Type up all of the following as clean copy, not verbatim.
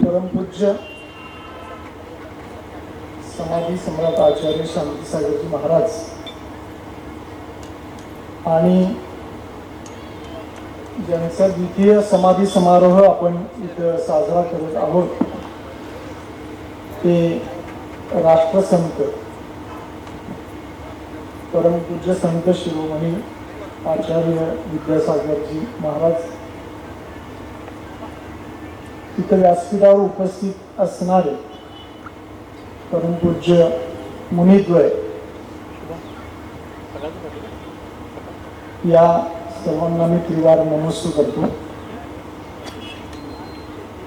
परमपूज्य समाधी सम्राट आचार्य शांतीसागरजी महाराज आणि ज्यांचा द्वितीय समाधी समारोह आपण इथं साजरा करत आहोत ते राष्ट्रसंत परमपूज्य संत शिरोमणी आचार्य विद्यासागरजी महाराज इथं व्यासपीठावर उपस्थित असणारे परमपूज्य मुनिद्वय या सर्वांना मी त्रिवार नमस्कार करतो.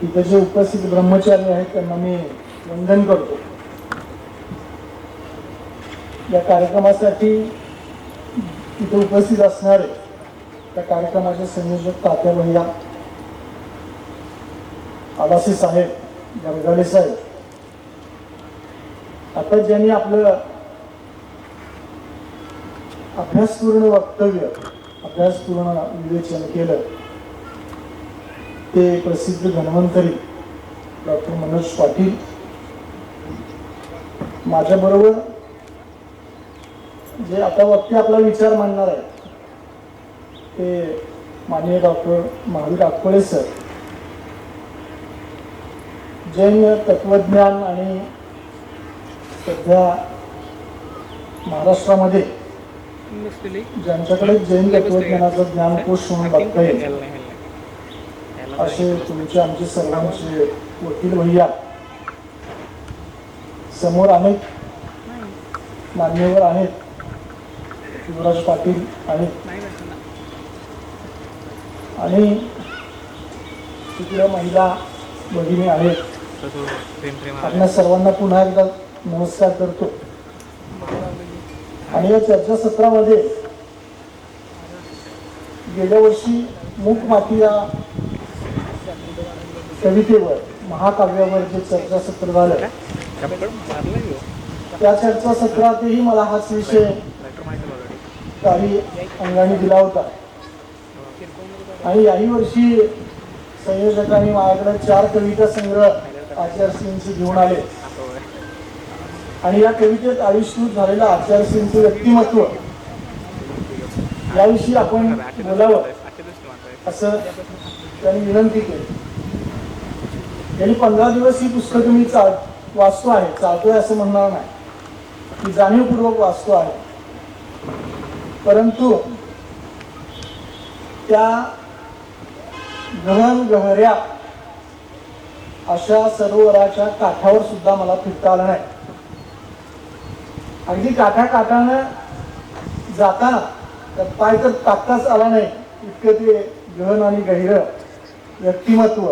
इथं जे उपस्थित ब्रह्मचारी आहेत त्यांना मी वंदन करतो. या कार्यक्रमासाठी इथे उपस्थित असणारे त्या कार्यक्रमाचे संयोजक तात्या भैया आलासी साहेब, गरगाले साहेब, आता ज्यांनी आपलं अभ्यासपूर्ण वक्तव्य अभ्यासपूर्ण विवेचन केलं ते प्रसिद्ध धन्वंतरी डॉक्टर मनोज पाटील, माझ्याबरोबर जे आता वक्ते आपला विचार मांडणार आहे ते माननीय डॉक्टर महावीर आकवळे सर, जैन तत्वज्ञान आणि सध्या महाराष्ट्रामध्ये ज्यांच्याकडे जैन तत्वज्ञानाचं ज्ञानकोश म्हणून बघता येईल असे तुमचे आमचे सर्वांचे वकील भैया समोर अनेक मान्यवर आहेत. शिवराज पाटील आहेत आणि तिकडे महिला भगिनी आहेत. आपल्या सर्वांना पुन्हा एकदा नमस्कार करतो. आणि या चर्चासत्रामध्ये गेल्या वर्षी मूक माती या कवितेवर महाकाव्यावर जे चर्चासत्र झालं त्या चर्चासत्रातही मला हाच विषय काही अंगाने दिला होता. आणि याही वर्षी संयोजकांनी माझ्याकडे 4 कविता संग्रह आचार्यश्रींचे घेऊन आले आणि या कवितेत आविष्कृत झालेलं आचार्यश्रींचे व्यक्तिमत्व याविषयी आपण बोलावं असं त्यांनी विनंती केली. गेली 15 दिवस ही पुस्तकं मी वाचतो आहे, चालतोय असं म्हणणार नाही, की जाणीवपूर्वक वाचतो आहे. परंतु त्या गहन गहऱ्या अशा सरोवराच्या काठावर सुद्धा मला फिरता आलं नाही. अगदी काठाकाठानं जाताना त्यात पाय तर टाकताच आला नाही, इतकं ते गहन आणि गहिर व्यक्तिमत्व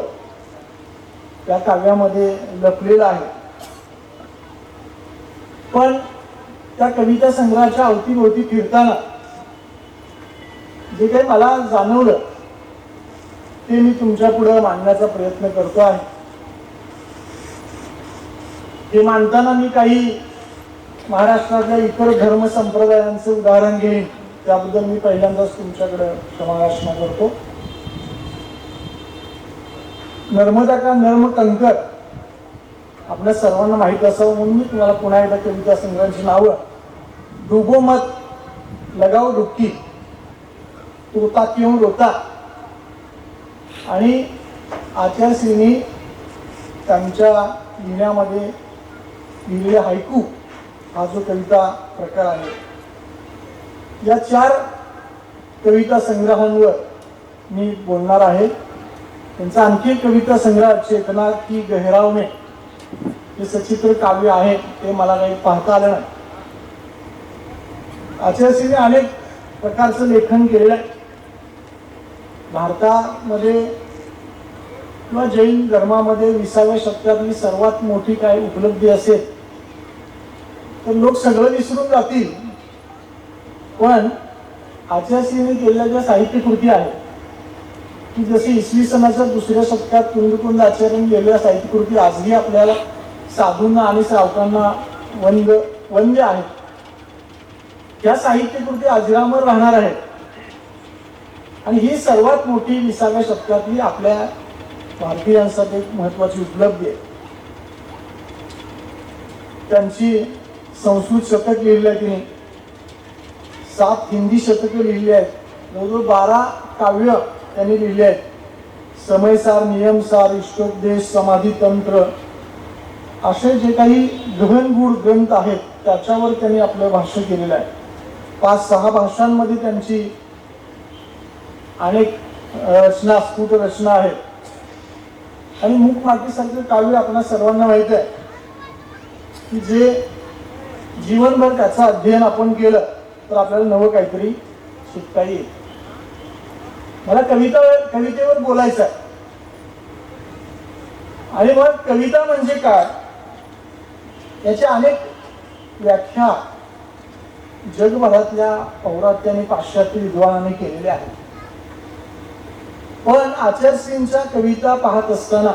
त्या काव्यामध्ये लपलेलं आहे. पण त्या कविता संग्रहाच्या अवतीभोवती फिरताना जे काही मला जाणवलं ते मी तुमच्या पुढे मांडण्याचा प्रयत्न करतो आहे. हे मांडताना मी काही महाराष्ट्रातल्या इतर धर्म संप्रदायांचं उदाहरण घेईन, त्याबद्दल मी पहिल्यांदाच तुमच्याकडे क्षमायाचना करतो. नर्मदा का नर्म कंकर आपल्या सर्वांना माहीत असावं म्हणून मी तुम्हाला पुन्हा एकदा कविता संग्रहांची नावं डुबो मत, लगाओ डुबकी, तोता क्यों रोता आणि आचार्यश्रींनी त्यांच्या लिहिण्यामध्ये लिहिलेले हायकू हा जो कविता प्रकार आहे. या 4 कविता संग्रहांवर मी बोलणार आहे. त्यांचा आणखी एक कविता संग्रह चेतना की गहराव में हे सचित्र काव्य आहे, ते मला काही पाहता आलं नाही. आचार्यश्रींनी अनेक प्रकारचं लेखन केलेलं आहे. भारतामध्ये किंवा जैन धर्मामध्ये 20व्या शतकातली सर्वात मोठी काय उपलब्धी असेल तर लोक सगळं विसरून जातील. पण आचार्यश्रींनी केलेल्या ज्या साहित्य कृती आहेत की जसे इसवी सनाच्या 2ऱ्या शतकात कुंदकुंद आचार्यांनी लिहिलेल्या साहित्य कृती आजही आपल्याला साधूंना आणि श्रावकांना वंद्य आहेत. या साहित्य कृती अजरामर राहणार आहेत. आणि ही सर्वात मोठी 20व्या शतकातली आपल्या भारतीयांसाठी एक महत्वाची उपलब्धी आहे. त्यांची संस्कृत शतक लिहिली आहे तिने, 7 हिंदी शतकं लिहिली आहेत, जवळजवळ 12 काव्य त्यांनी लिहिली आहेत. समयसार, नियमसार, इष्टोपदेश, समाधी तंत्र असे जे काही गहनगूढ ग्रंथ आहेत त्याच्यावर त्यांनी आपलं भाष्य केलेलं आहे. 5-6 भाषांमध्ये त्यांची अनेक रचना, स्फुट रचना आहेत. आणि मूकमातीसारखे काव्य आपल्या सर्वांना माहित आहे की जे जीवनभर त्याचं अध्ययन आपण केलं तर आपल्याला नवं काहीतरी शिकता येईल. मला कवितेवर बोलायचं आहे. आणि मग कविता म्हणजे काय याच्या अनेक व्याख्या जगभरातल्या पौरात्य आणि पाश्चात्य विद्वानांनी केलेल्या आहेत. पण आचार्यश्रींच्या कविता पाहत असताना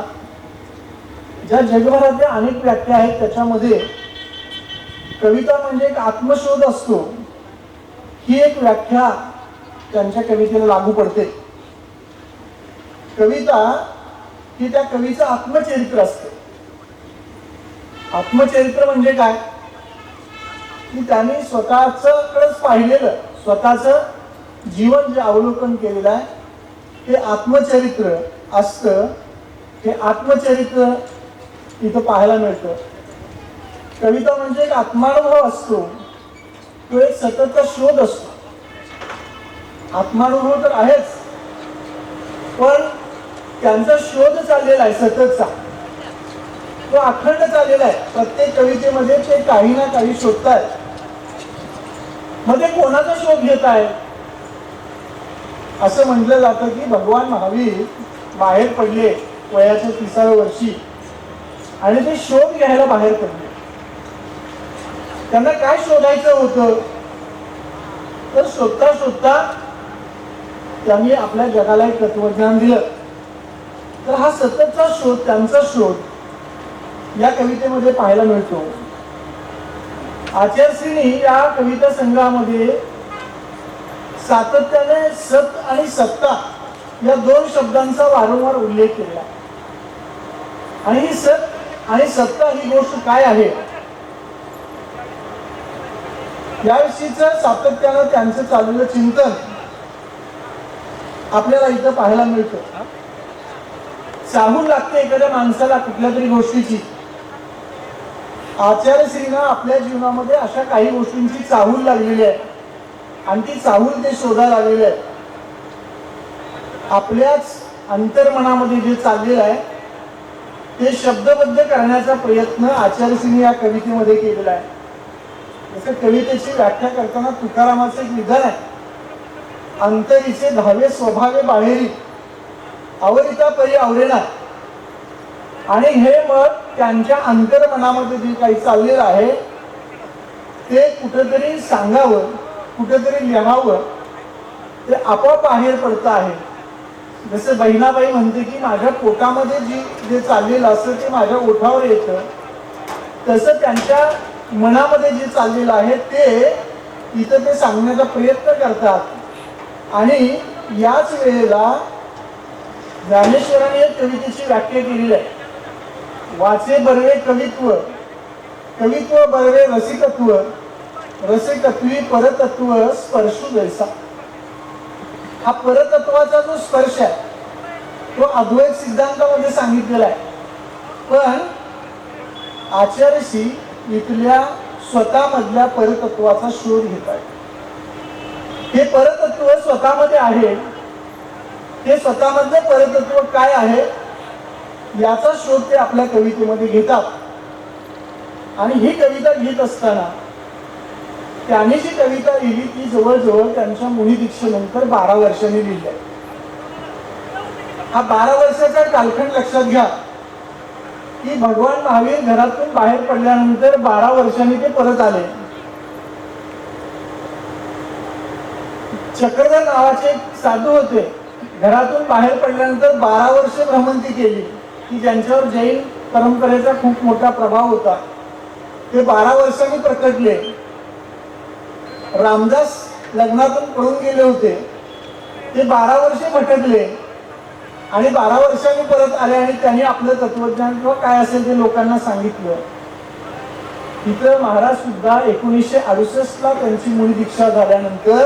ज्या जगभरातल्या अनेक व्याख्या आहेत त्याच्यामध्ये कविता म्हणजे एक आत्मशोध असतो, ही एक व्याख्या त्यांच्या कवितेला लागू पडते. कविता ही त्या कवीचं आत्मचरित्र असते. आत्मचरित्र म्हणजे काय की त्यांनी स्वतःच पाहिलेलं, स्वतःचं जीवन जे अवलोकन केलेलं आहे ते आत्मचरित्र असतं. हे आत्मचरित्र इथं पाहायला मिळतं. कविता म्हणजे एक आत्मानुभव असतो, तो एक सततचा शोध असतो. आत्मानुभव तर आहेच, पण त्यांचा शोध चाललेला आहे सततचा, तो अखंड चाललेला आहे. प्रत्येक कवितेमध्ये ते काही ना काही शोधतायत. मध्ये कोणाचा शोध घेत आहे असं म्हटलं जातं की भगवान महावीर बाहेर पडले वयाच्या 30व्या वर्षी आणि ते शोध घ्यायला बाहेर पडले. त्यांना काय शोधायचं होतं तर शोधता शोधता त्यांनी आपल्या जगाला एक तत्वज्ञान दिलं. तर हा सततचा शोध, त्यांचा शोध या कवितेमध्ये पाहायला मिळतो. आचार्यश्रींनी या कविता संग्रहामध्ये सातत्याने सत आणि सत्ता या 2 शब्दांचा वारंवार उल्लेख केला. आणि ही सत आणि सत्ता ही गोष्ट काय आहे याविषयीच सातत्यानं त्यांचं चाललेलं चिंतन आपल्याला इथं पाहायला मिळतं. चाहूल लागते एखाद्या माणसाला कुठल्या तरी गोष्टीची. आचार्यश्रींना आपल्या जीवनामध्ये अशा काही गोष्टींची चाहूल लागलेली आहे आणि ती चाहूल ते शोधायला लागलेली आहे. आपल्याच अंतर्मनामध्ये जे चाललेलं आहे ते शब्दबद्ध करण्याचा प्रयत्न आचार्यश्रींनी या कवितेमध्ये केलेला आहे. जसं कवितेची व्याख्या करताना तुकारामाचं एक विधान आहे, अंतरीचे धावे स्वभावे बाहेरी आवरिता परी आवरेना. आणि हे मग त्यांच्या अंतर्मनामध्ये जे काही चाललेलं आहे ते कुठेतरी सांगावं, कुठेतरी लिहावं, ते आपोआप बाहेर पडतं आहे. जसं बहिणाबाई म्हणते की माझ्या पोटामध्ये जे चाललेलं असतं ते माझ्या ओठावर येतं, तसं त्यांच्या मनामध्ये जे चाललेलं आहे ते इथं ते सांगण्याचा प्रयत्न करतात. आणि याच वेळेला ज्ञानेश्वरांनी एक कवितेची व्याख्या केलेली आहे, वाचे बर्वे कवित्व, कवित्व बर्वे रसिकत्व, रसिकत्वी परतत्व स्पर्शू जैसा. हा परतत्वाचा जो स्पर्श आहे तो अद्वैत सिद्धांतामध्ये सांगितलेला आहे. पण आचार्यश्री इथल्या स्वतःमधल्या परतत्वाचा शोध घेत आहे. हे परतत्व स्वतःमध्ये आहे, ते स्वतःमधलं परतत्व काय आहे याचा शोध ते आपल्या कवितेमध्ये घेतात. आणि ही कविता घेत असताना त्यांनी जी कविता लिहिली ती जवळजवळ त्यांच्या मुनी दीक्षेनंतर 12 वर्षांनी लिहिली आहे. हा 12 वर्षाचा कालखंड लक्षात घ्या की भगवान महावीर घरातून बाहेर पडल्यानंतर 12 वर्षांनी ते परत आले. चक्रधर नावाचे एक साधू होते, घरातून बाहेर पडल्यानंतर 12 वर्ष भ्रमंती केली की ज्यांच्यावर जैन परंपरेचा खूप मोठा प्रभाव होता. ते 12 वर्षांनी प्रकटले. रामदास लग्नातून पळून गेले होते, ते 12 वर्षे भटकले. आणि 12 वर्षांनी परत आले आणि त्यांनी आपलं तत्वज्ञान किंवा काय असेल ते लोकांना सांगितलं. तिथं महाराज सुद्धा 1968ला त्यांची मूळ दीक्षा झाल्यानंतर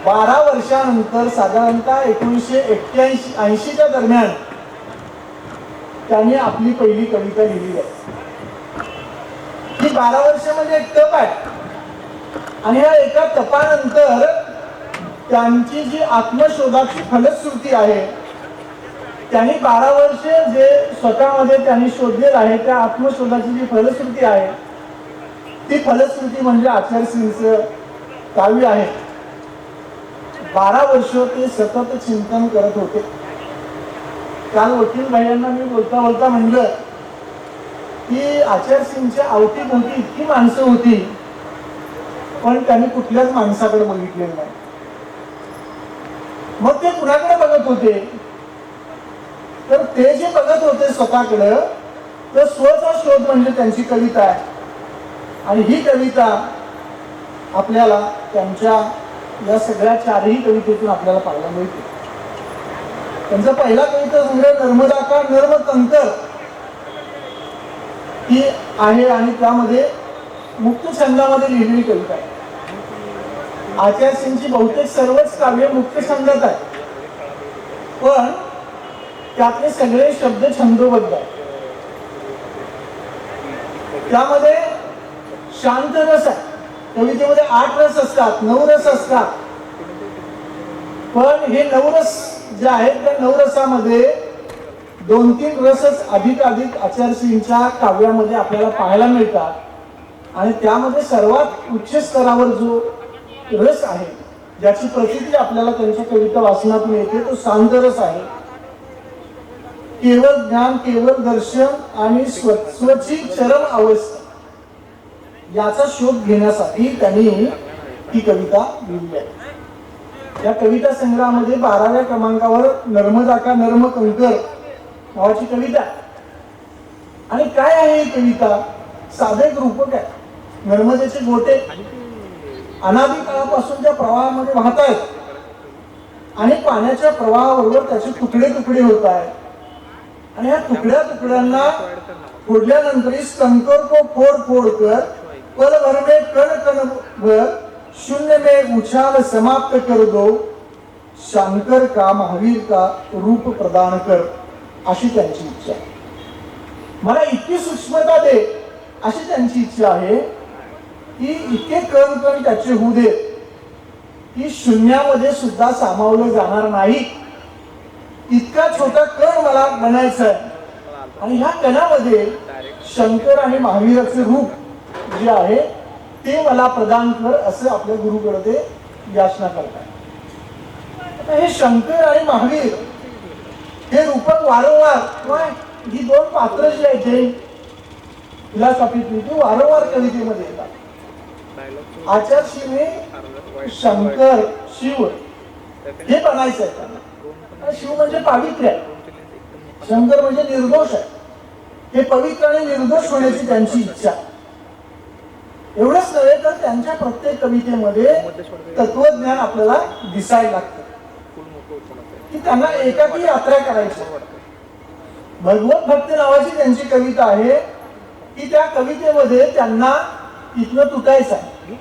12 वर्षानंतर साधारणतः 1981-80च्या दरम्यान त्यांनी आपली पहिली कविता लिहिली आहे. ही 12 वर्ष म्हणजे एक तप आहे आणि ह्या एका तपानंतर त्यांची जी आत्मशोधाची फलश्रुती आहे, त्यांनी 12 वर्ष जे स्वतःमध्ये त्यांनी शोधलेलं आहे त्या आत्मशोधाची जी फलश्रुती आहे ती फलश्रुती म्हणजे आचार्यश्रींचं काव्य आहे. 12 वर्ष ते सतत चिंतन करत होते. काल वकील भाईंना मी बोलता बोलता म्हणलं की आचार्यश्रींच्या अवतीभोवती इतकी माणसं होती पण त्यांनी कुठल्याच माणसाकडे बघितलेलं नाही. मग ते कुणाकडे बघत होते तर ते जे बघत होते स्वतःकडे तर स्वचा शोध म्हणजे त्यांची कविता आहे. आणि ही कविता आपल्याला त्यांच्या या सगळ्या 4ही कवितेतून आपल्याला पाहायला मिळते. त्यांचा पहिला कविता संग्रह नर्मदा का नर्म कंकर ही आहे आणि त्यामध्ये मुक्त छंदामध्ये लिहिलेली कविता आहे. आचार्यश्रींची बहुतेक सर्वच काव्य मुक्त छंदात आहे पण त्यातले सगळे शब्द छंदोबद्ध आहेत. त्यामध्ये शांत रस आहे. कवितेमध्ये 8 रस असतात, 9 रस असतात. पण हे 9 रस जे आहेत त्या 9 रसामध्ये 2-3 रसच अधिक आचार्यश्रींच्या काव्यामध्ये आपल्याला पाहायला मिळतात आणि त्यामध्ये सर्वात उच्च स्तरावर जो रस आहे ज्याची प्रसिद्धी आपल्याला त्यांच्या कविता वाचनातून येते तो शांत रस आहे. केवळ ज्ञान, केवळ दर्शन आणि स्वची चरम अवस्था याचा शोध घेण्यासाठी त्यांनी ही कविता लिहिली आहे. या कविता संग्रहामध्ये 12व्या क्रमांकावर नर्मदा का नर्म कंकर नावाची कविता आहे. आणि काय आहे ही कविता? साधे एक रूपक आहे. नर्मदेचे गोटे अनादी काळापासून त्या प्रवाहामध्ये वाहत आहेत आणि पाण्याच्या प्रवाहाबरोबर त्याचे तुकडे तुकडे होत आहेत आणि ह्या तुकड्या तुकड्यांना फोडल्यानंतर कंकर को फोड फोड कर पल भर में कण कण भर शून्य में उछाल समाप्त कर दो शंकर का महावीर का रूप प्रदान कर अशी त्यांची इच्छा आहे. मला इतकी सूक्ष्मता दे अशी त्यांची इच्छा आहे की इतके कण कण त्याचे होऊ दे की शून्यामध्ये सुद्धा सामावलं जाणार नाही. इतका छोटा कण मला बनायचा आहे आणि ह्या कणामध्ये शंकर आणि महावीराचे रूप जे आहे ते मला प्रदान कर असं आपल्या गुरुकडे ते याचना करतात. आता हे शंकर आणि महावीर हे रूपक वारंवार ही 2 पात्र जी आहेत जैन फिलॉसॉफीतली ती वारंवार कवितेमध्ये येतात. आचार्यश्रीने शंकर शिव हे बनायचं आहे त्यांना. शिव म्हणजे पावित्र्य आहे, शंकर म्हणजे निर्दोष आहे. हे पवित्र आणि निर्दोष होण्याची त्यांची इच्छा. एवढंच नव्हे तर त्यांच्या प्रत्येक कवितेमध्ये तत्वज्ञान आपल्याला दिसायला लागतं की त्यांना एकाकी यात्रा करायची. भगवत भक्त नावाची त्यांची कविता आहे की त्या कवितेमध्ये त्यांना इथनं तुटायचं आहे.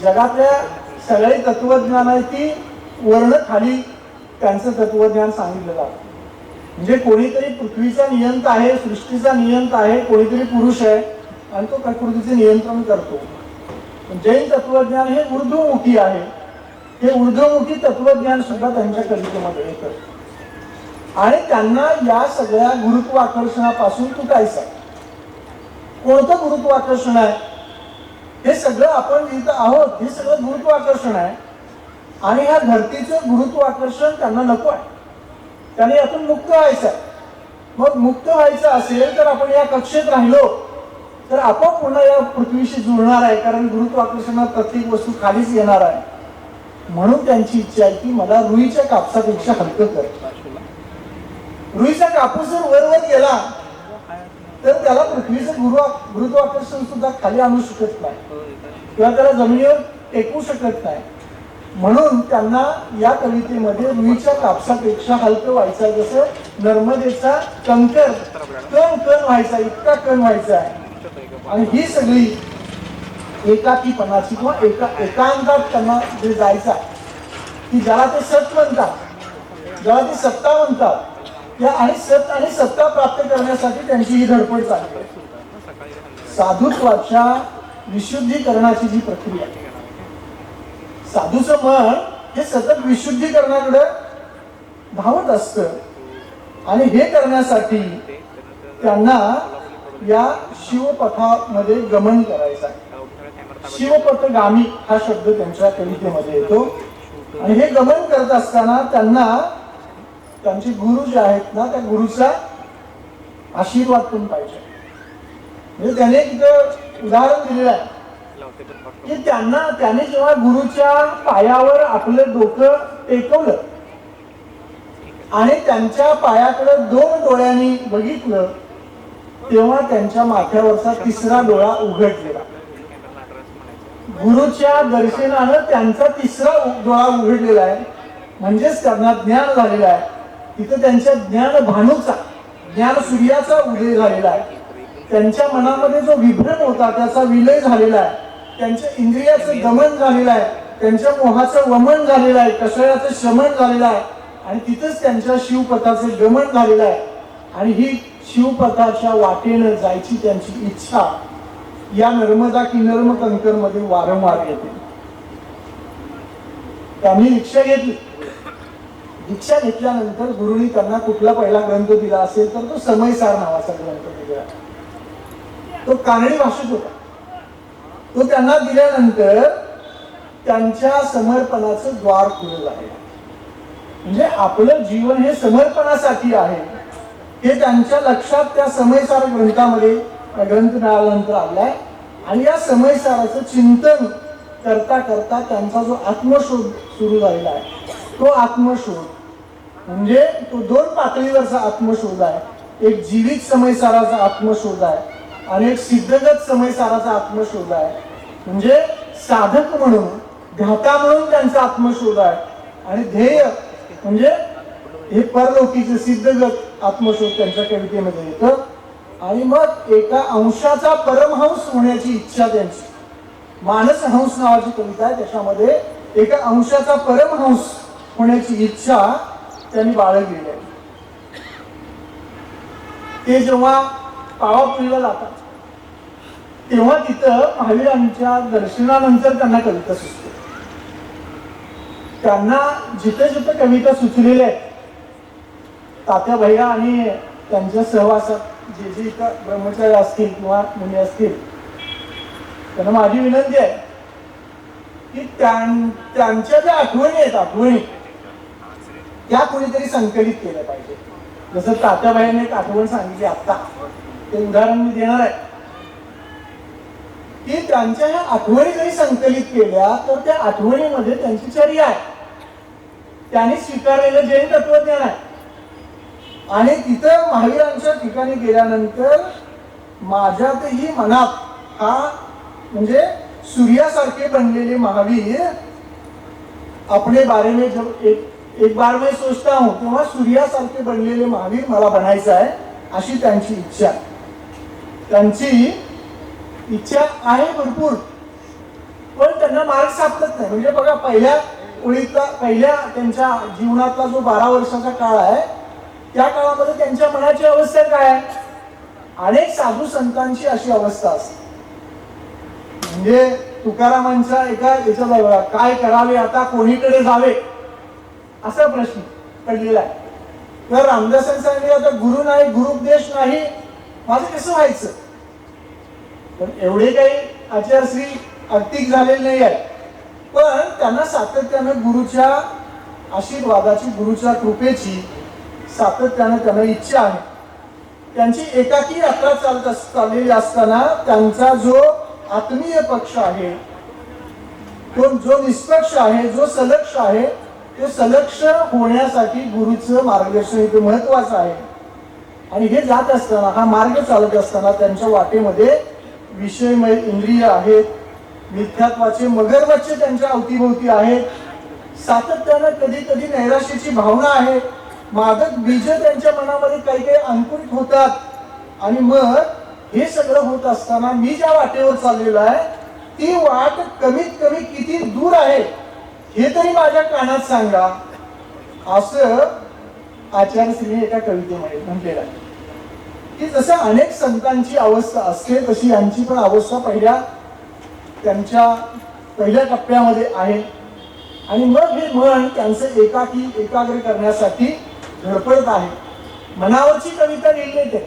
जगातल्या सगळे तत्वज्ञान आहे ती वर्ण खाली त्यांचं तत्वज्ञान सांगितलं जातं. म्हणजे कोणीतरी पृथ्वीचा नियंता आहे, सृष्टीचा नियंता आहे, कोणीतरी पुरुष आहे आणि तो प्रकृतीचे नियंत्रण करतो. जैन तत्वज्ञान हे ऊर्ध्वमुखी आहे. हे ऊर्ध्वमुखी तत्वज्ञान सुद्धा त्यांच्या कवितेमध्ये येतं आणि त्यांना या सगळ्या गुरुत्वाकर्षणापासून तुटायचं आहे. कोणतं गुरुत्वाकर्षण आहे? हे सगळं आपण लिहित आहोत, हे सगळं गुरुत्वाकर्षण आहे आणि ह्या धरतीचं गुरुत्वाकर्षण त्यांना नको आहे. त्याने यातून मुक्त व्हायचं आहे. मग मुक्त व्हायचं असेल तर आपण या कक्षेत राहिलो तर आपण पुन्हा या पृथ्वीशी जुळणार आहे कारण गुरुत्वाकर्षणात प्रत्येक वस्तू खालीच येणार आहे. म्हणून त्यांची इच्छा आहे की मला रुईच्या कापसापेक्षा हलकं कर. रुईचा कापूस जर वर गेला तर त्याला पृथ्वीचं गुरुत्वाकर्षण सुद्धा खाली आणू शकत नाही किंवा त्याला जमिनीवर टेकवू शकत नाही. म्हणून त्यांना या कवितेमध्ये रुईच्या कापसापेक्षा हलकं व्हायचं, जसं नर्मदेचा कंकर कण कण व्हायचा, इतका कण व्हायचा आहे. आणि ही सगळी एकाकीपणाची किंवा एकांतात त्यांना जे जायचा की ज्याला ते सत म्हणतात, ज्याला ती सत्ता म्हणतात, या आणि सत आणि सत्ता प्राप्त करण्यासाठी त्यांची ही धडपड चालते. साधुत्वाच्या विशुद्धीकरणाची जी प्रक्रिया, साधूचं मन हे सतत विशुद्धीकरणाकडे धावत असतं आणि हे करण्यासाठी त्यांना या शिवपथामध्ये गमन करायचं आहे. शिवपथगामी हा शब्द त्यांच्या कवितेमध्ये येतो. आणि हे गमन करत असताना त्यांना त्यांचे गुरु जे आहेत ना, त्या गुरुचा आशीर्वाद पण पाहिजे. म्हणजे त्याने एक उदाहरण दिलेलं आहे की त्याने जेव्हा गुरुच्या पायावर आपलं डोकं टेकवलं आणि त्यांच्या पायाकडे 2 डोळ्यांनी बघितलं, तेव्हा त्यांच्या माथ्यावरचा 3रा डोळा उघडलेला. गुरुच्या दर्शनानं त्यांचा 3रा डोळा उघडलेला आहे, म्हणजेच त्यांना ज्ञान झालेलं आहे. तिथं त्यांच्या ज्ञान भानूचा, ज्ञान सूर्याचा उदय झालेला आहे. त्यांच्या मनामध्ये जो विभ्रम होता त्याचा विलय झालेला आहे. त्यांच्या इंद्रियाचं दमन झालेलं आहे, त्यांच्या मोहाचं वमन झालेलं आहे, कषयाचं शमन झालेलं आहे. आणि तिथंच त्यांच्या शिवपथाचं गमन झालेलं आहे. आणि ही शिवपथाच्या वाटेनं जायची त्यांची इच्छा या नर्मदा किन्नर कंकर मध्ये वारंवार येते. त्यांनी दीक्षा घेतली. दीक्षा घेतल्यानंतर गुरुनी त्यांना कुठला पहिला ग्रंथ दिला असेल तर तो समयसार नावाचा ग्रंथ दिला. तो कानडी भाषेत होता. तो त्यांना दिल्यानंतर त्यांच्या समर्पणाचं द्वार खुलं आहे. म्हणजे आपलं जीवन हे समर्पणासाठी आहे हे त्यांच्या लक्षात त्या समयसार ग्रंथामध्ये ग्रंथ मिळाल्यानंतर आलाय. आणि या समयसाराचं चिंतन करता करता त्यांचा जो आत्मशोध सुरू झालेला आहे, तो आत्मशोध म्हणजे तो 2 पातळीवरचा आत्मशोध आहे. एक जीवित समयसाराचा आत्मशोध आहे आणि एक सिद्धगत समयसाराचा आत्मशोध आहे. म्हणजे साधक म्हणून, ध्याता म्हणून त्यांचा आत्मशोध आहे. आणि ध्येय म्हणजे हे परलोकीचे सिद्धगत आत्मशोध त्यांच्या कवितेमध्ये येतं. आणि मग एका अंशाचा परमहंस होण्याची इच्छा त्यांची, मानसहंस नावाची कविता आहे, त्याच्यामध्ये एका अंशाचा परमहंस होण्याची इच्छा त्यांनी बाळगलेली आहे. ते जेव्हा पावापुरीला जातात तेव्हा तिथं महावीरांच्या दर्शनानंतर त्यांना कविता सुचते. त्यांना जिथे जिथे कविता सुचलेल्या आहेत, तात्या भैया आणि त्यांच्या सहवासात जे जे इथं ब्रह्मचारी असतील किंवा मुनी असतील, त्यांना माझी विनंती आहे की त्यांच्या ज्या आठवणी आहेत, आठवणी त्या कोणीतरी संकलित केल्या पाहिजे. जसं तात्याबाईंनी एक आठवण सांगितली आता, ते उदाहरण मी देणार आहे की त्यांच्या ह्या आठवणी जरी संकलित केल्या तर त्या आठवणीमध्ये त्यांची चर्या आहे, त्यांनी स्वीकारलेलं जैन तत्वज्ञान आहे. आणि तिथं महावीरांच्या ठिकाणी गेल्यानंतर माझ्यातही मनात हा म्हणजे सूर्यासारखे बनलेले महावीर अपने बारे में जब एक बार मैं सोचता हूं तेव्हा सूर्यासारखे बनलेले महावीर मला बनायचं आहे, अशी त्यांची इच्छा. त्यांची इच्छा आहे भरपूर, पण त्यांना मार्ग सापडत नाही. म्हणजे बघा, पहिल्या त्यांच्या जीवनातला जो 12 वर्षाचा काळ आहे, त्या काळामध्ये त्यांच्या मनाची अवस्था काय आहे? अनेक साधू संतांची अशी अवस्था असते. म्हणजे तुकारामांच्या एका याच्यात काय करावे आता, कोणीकडे जावे, असा प्रश्न पडलेला आहे. तर रामदासांनी सांगितलं, आता गुरु नाही, गुरुपदेश नाही, माझं कसं व्हायचं? पण एवढे काही आचार्यश्री अगतिक झालेले नाही आहेत, पण त्यांना सातत्यानं गुरुच्या आशीर्वादाची, गुरुच्या कृपेची सातत्यानं त्यांना इच्छा आहे. त्यांची एकाकी यात्रा चाललेली असताना त्यांचा जो आत्मीय पक्ष आहे, तो जो निष्पक्ष आहे, जो सलक्ष आहे, ते सलक्ष होण्यासाठी गुरुचं मार्गदर्शन इथे महत्वाचं आहे. आणि हे जात असताना, हा मार्ग चालत असताना त्यांच्या वाटेमध्ये विषयमय इंद्रिय आहेत, मिथ्यात्वाचे मगरमच्छ त्यांच्या अवतीभोवती आहेत. सातत्यानं कधी कधी नैराश्याची भावना आहे, मादक बीज त्यांच्या मनामध्ये काही काही अंकुरित होतात. आणि मग हे सगळं होत असताना मी ज्या वाटेवर चाललेलो आहे ती वाट कमीत कमी किती दूर आहे हे तरी माझ्या कानात सांगा, असं आचार्यश्रीने एका कवितेमध्ये म्हटलेलं आहे. की जसं अनेक संतांची अवस्था असते तशी यांची पण अवस्था त्यांच्या पहिल्या टप्प्यामध्ये आहे. आणि मग हे मन त्यांचं एकाग्र करण्यासाठी धडपडत आहे. मनावरची कविता लिहिली ते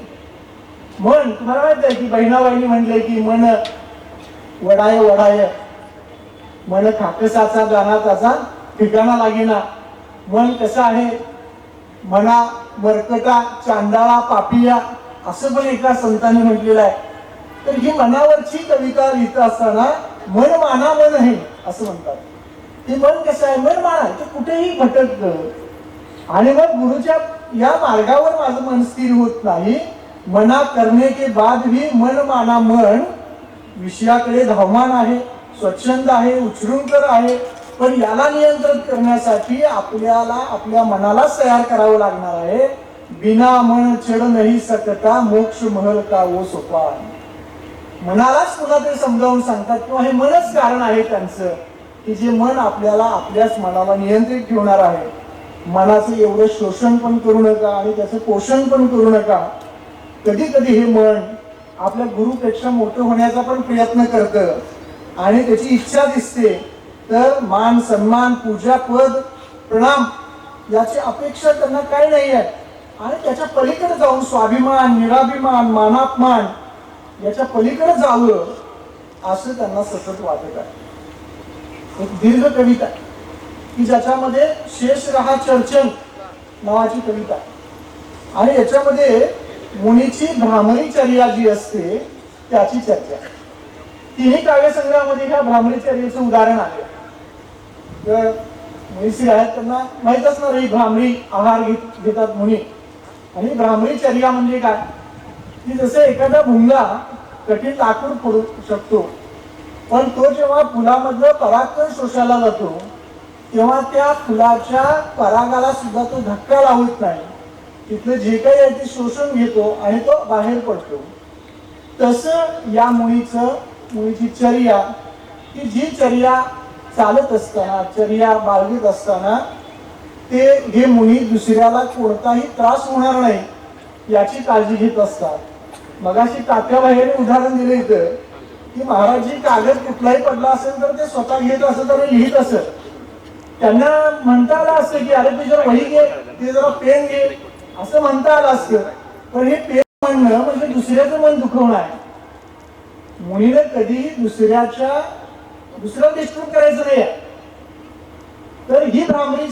मन. तुम्हाला माहित आहे की बहिणाबाईंनी म्हणले की मन वडाय वडाय, मन खाकसाचा गाणा त्याचा ठिकाणा लागेना. मन कसं आहे, मना मरकटा चांडाळा पापिया, असं पण एका संतांनी म्हटलेलं आहे. तर ही मनावरची कविता लिहित असताना मन माना मन आहे असं म्हणतात. हे मन कसं आहे, मन माना ते कुठेही भटकत. आणि मग गुरुच्या या मार्गावर माझं मन स्थिर होत नाही. मना करने के बाद भी मन माना मन विषयाकडे धावमान आहे, स्वच्छंद आहे, उच्चृंखल आहे. पण याला नियंत्रित करण्यासाठी आपल्याला आपल्या मनालाच तयार करावं लागणार आहे. बिना मन चढ नाही सकता मोक्ष महल का वो सोपान. मनालाच पुन्हा ते समजावून सांगतात किंवा हे मनच कारण आहे त्यांचं की जे मन आपल्याला आपल्याच मनाला नियंत्रित ठेवणार आहे. मनाचं एवढं शोषण पण करू नका आणि त्याचं पोषण पण करू नका. कधी कधी हे मन आपल्या गुरुपेक्षा मोठं होण्याचा पण प्रयत्न करतं आणि त्याची इच्छा दिसते. तर मान सन्मान पूजा पद प्रणाम याची अपेक्षा त्यांना काही नाही आहे. आणि त्याच्या पलीकडे जाऊन स्वाभिमान निराभिमान मानापमान याच्या पलीकडे जावं असं त्यांना सतत वाटत आहे. एक दीर्घ कविता की ज्याच्यामध्ये शेष रहा चर्चन नावाची कविता. आणि याच्यामध्ये मुनीची भ्रामरी चर्या जी असते त्याची चर्चा. तिन्ही काव्यसंग्रहामध्ये ह्या भ्रामरी चर्येचं उदाहरण आहे. तर मुनीश्री आहेत त्यांना माहित असणार ही भ्रामरी आहार घेतात मुनी. आणि भ्रामरी चर्या म्हणजे काय की जसं एखादा भुंगा कठीण लाकूड फोडू शकतो, पण तो जेव्हा फुलामधलं पराग शोषायला जातो तेव्हा त्या फुलाच्या परागाला सुद्धा तो धक्का लावत नाही. तिथलं जे काही आहे ते शोषून घेतो आणि तो बाहेर पडतो. तसं या मुनीची चर्या की जी चर्या चालत असताना चर्या बाळगीत असताना ते हे मुनी दुसऱ्याला कोणताही त्रास होणार नाही याची काळजी घेत असतात. मगाशी तात्याबाईने उदाहरण दिलं इथं की महाराजजी कागद कुठलाही पडला असेल तर ते स्वतः घेत असत आणि लिहित असत. त्यांना म्हणता आलं असतं की अरे तू जरा वही घे, ते जरा पेन घे असं म्हणता आलं असतं. पण हे पेन म्हणणं म्हणजे दुसऱ्याचं मन दुखवणं आहे. मुनीने कधीही दुसऱ्याला डिस्टर्ब करायचं नाही. तर ही भ्रामरी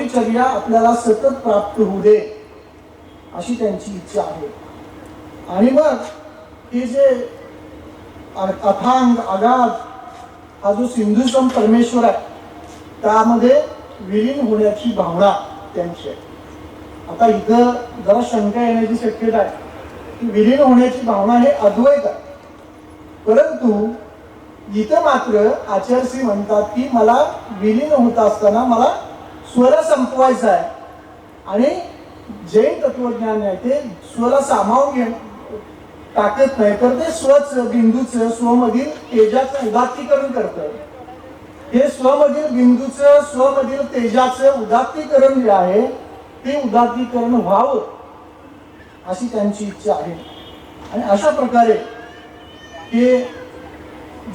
चर्या आपल्याला सतत प्राप्त होऊ दे अशी त्यांची इच्छा आहे. आणि मग हे जे अथांग अगाध हा जो सिंधुसम परमेश्वर आहे त्यामध्ये विलीन होण्याची भावना त्यांची आहे. आता इथं जरा शंका येण्याची शक्यता आहे की विलीन होण्याची भावना हे अद्वैत आहे. परंतु इथं मात्र आचार्यश्री म्हणतात की मला विलीन होत असताना मला स्वर संपवायचा आहे. आणि जैन तत्वज्ञान आहे ते स्वला सामावून टाकत नाही तर ते स्वच बिंदूचं स्वमधील तेजाचं उदात्तीकरण करतं. हे स्वमधील बिंदूचं स्वमधील तेजाचं उदात्तीकरण जे आहे ते उदात्तीकरण व्हावं अशी त्यांची इच्छा आहे. आणि अशा प्रकारे हे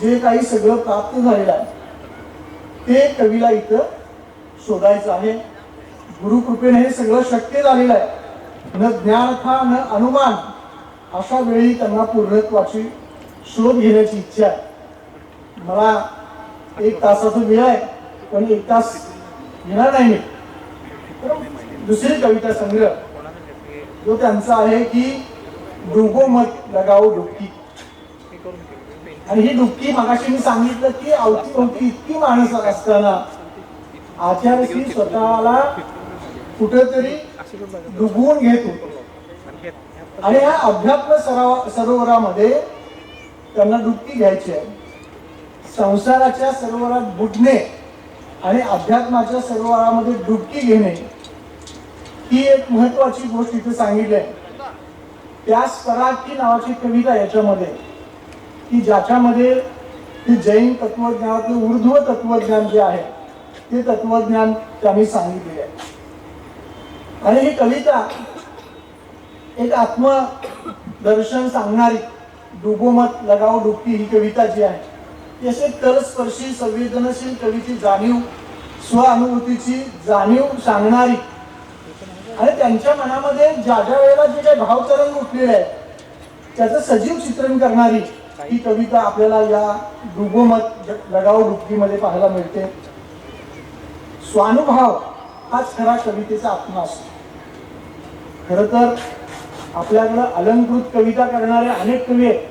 जे काही सगळं प्राप्त झालेलं आहे ते कवीला इथं शोधायचं आहे. गुरुकृपेने हे सगळं शक्य झालेलं आहे. न ज्ञान था न अनुमान अशा वेळी त्यांना पूर्णत्वाची शोध घेण्याची इच्छा आहे. मला 1 तासाचा वेळ आहे पण 1 तास घेणार नाही मी. दुसरी कविता संग्रह जो त्यांचा आहे की डुबो मत लगाओ डुबकी. आणि ही डुबकी मगाशी मी सांगितलं की अवतीभोवती इतकी माणसं असताना आचार्यश्री स्वतःला कुठेतरी डुबवून घेत होते. आणि ह्या अध्यात्म सरोवरामध्ये त्यांना डुबकी घ्यायची आहे. संसाराच्या सरोवरात बुडणे आणि अध्यात्माच्या सरोवरामध्ये डुबकी घेणे ही एक महत्वाची गोष्ट इथे सांगितली आहे. त्या स्पराकी नावाची कविता याच्यामध्ये की ज्याच्यामध्ये ते जैन तत्वज्ञानातलं ऊर्ध्व तत्वज्ञान जे आहे ते तत्वज्ञान त्यांनी सांगितले आहे. आणि ही कविता एक आत्मदर्शन सांगणारी डुबोमत लगाओ डुबकी ही कविता जी आहे ती असे तलस्पर्शी संवेदनशील कवीची जाणीव स्वअनुभूतीची जाणीव सांगणारी आणि त्यांच्या मनामध्ये ज्या ज्या वेळेला जे काही भावतरंग उठलेले आहेत त्याचं सजीव चित्रण करणारी ही कविता आपल्याला या डुबोमत लगाओ डुबकीमध्ये पाहायला मिळते. स्वानुभव हाच खरा कवितेचा आत्मा असतो. खर तर आपल्याकडं अलंकृत कविता करणारे अनेक कवी आहेत,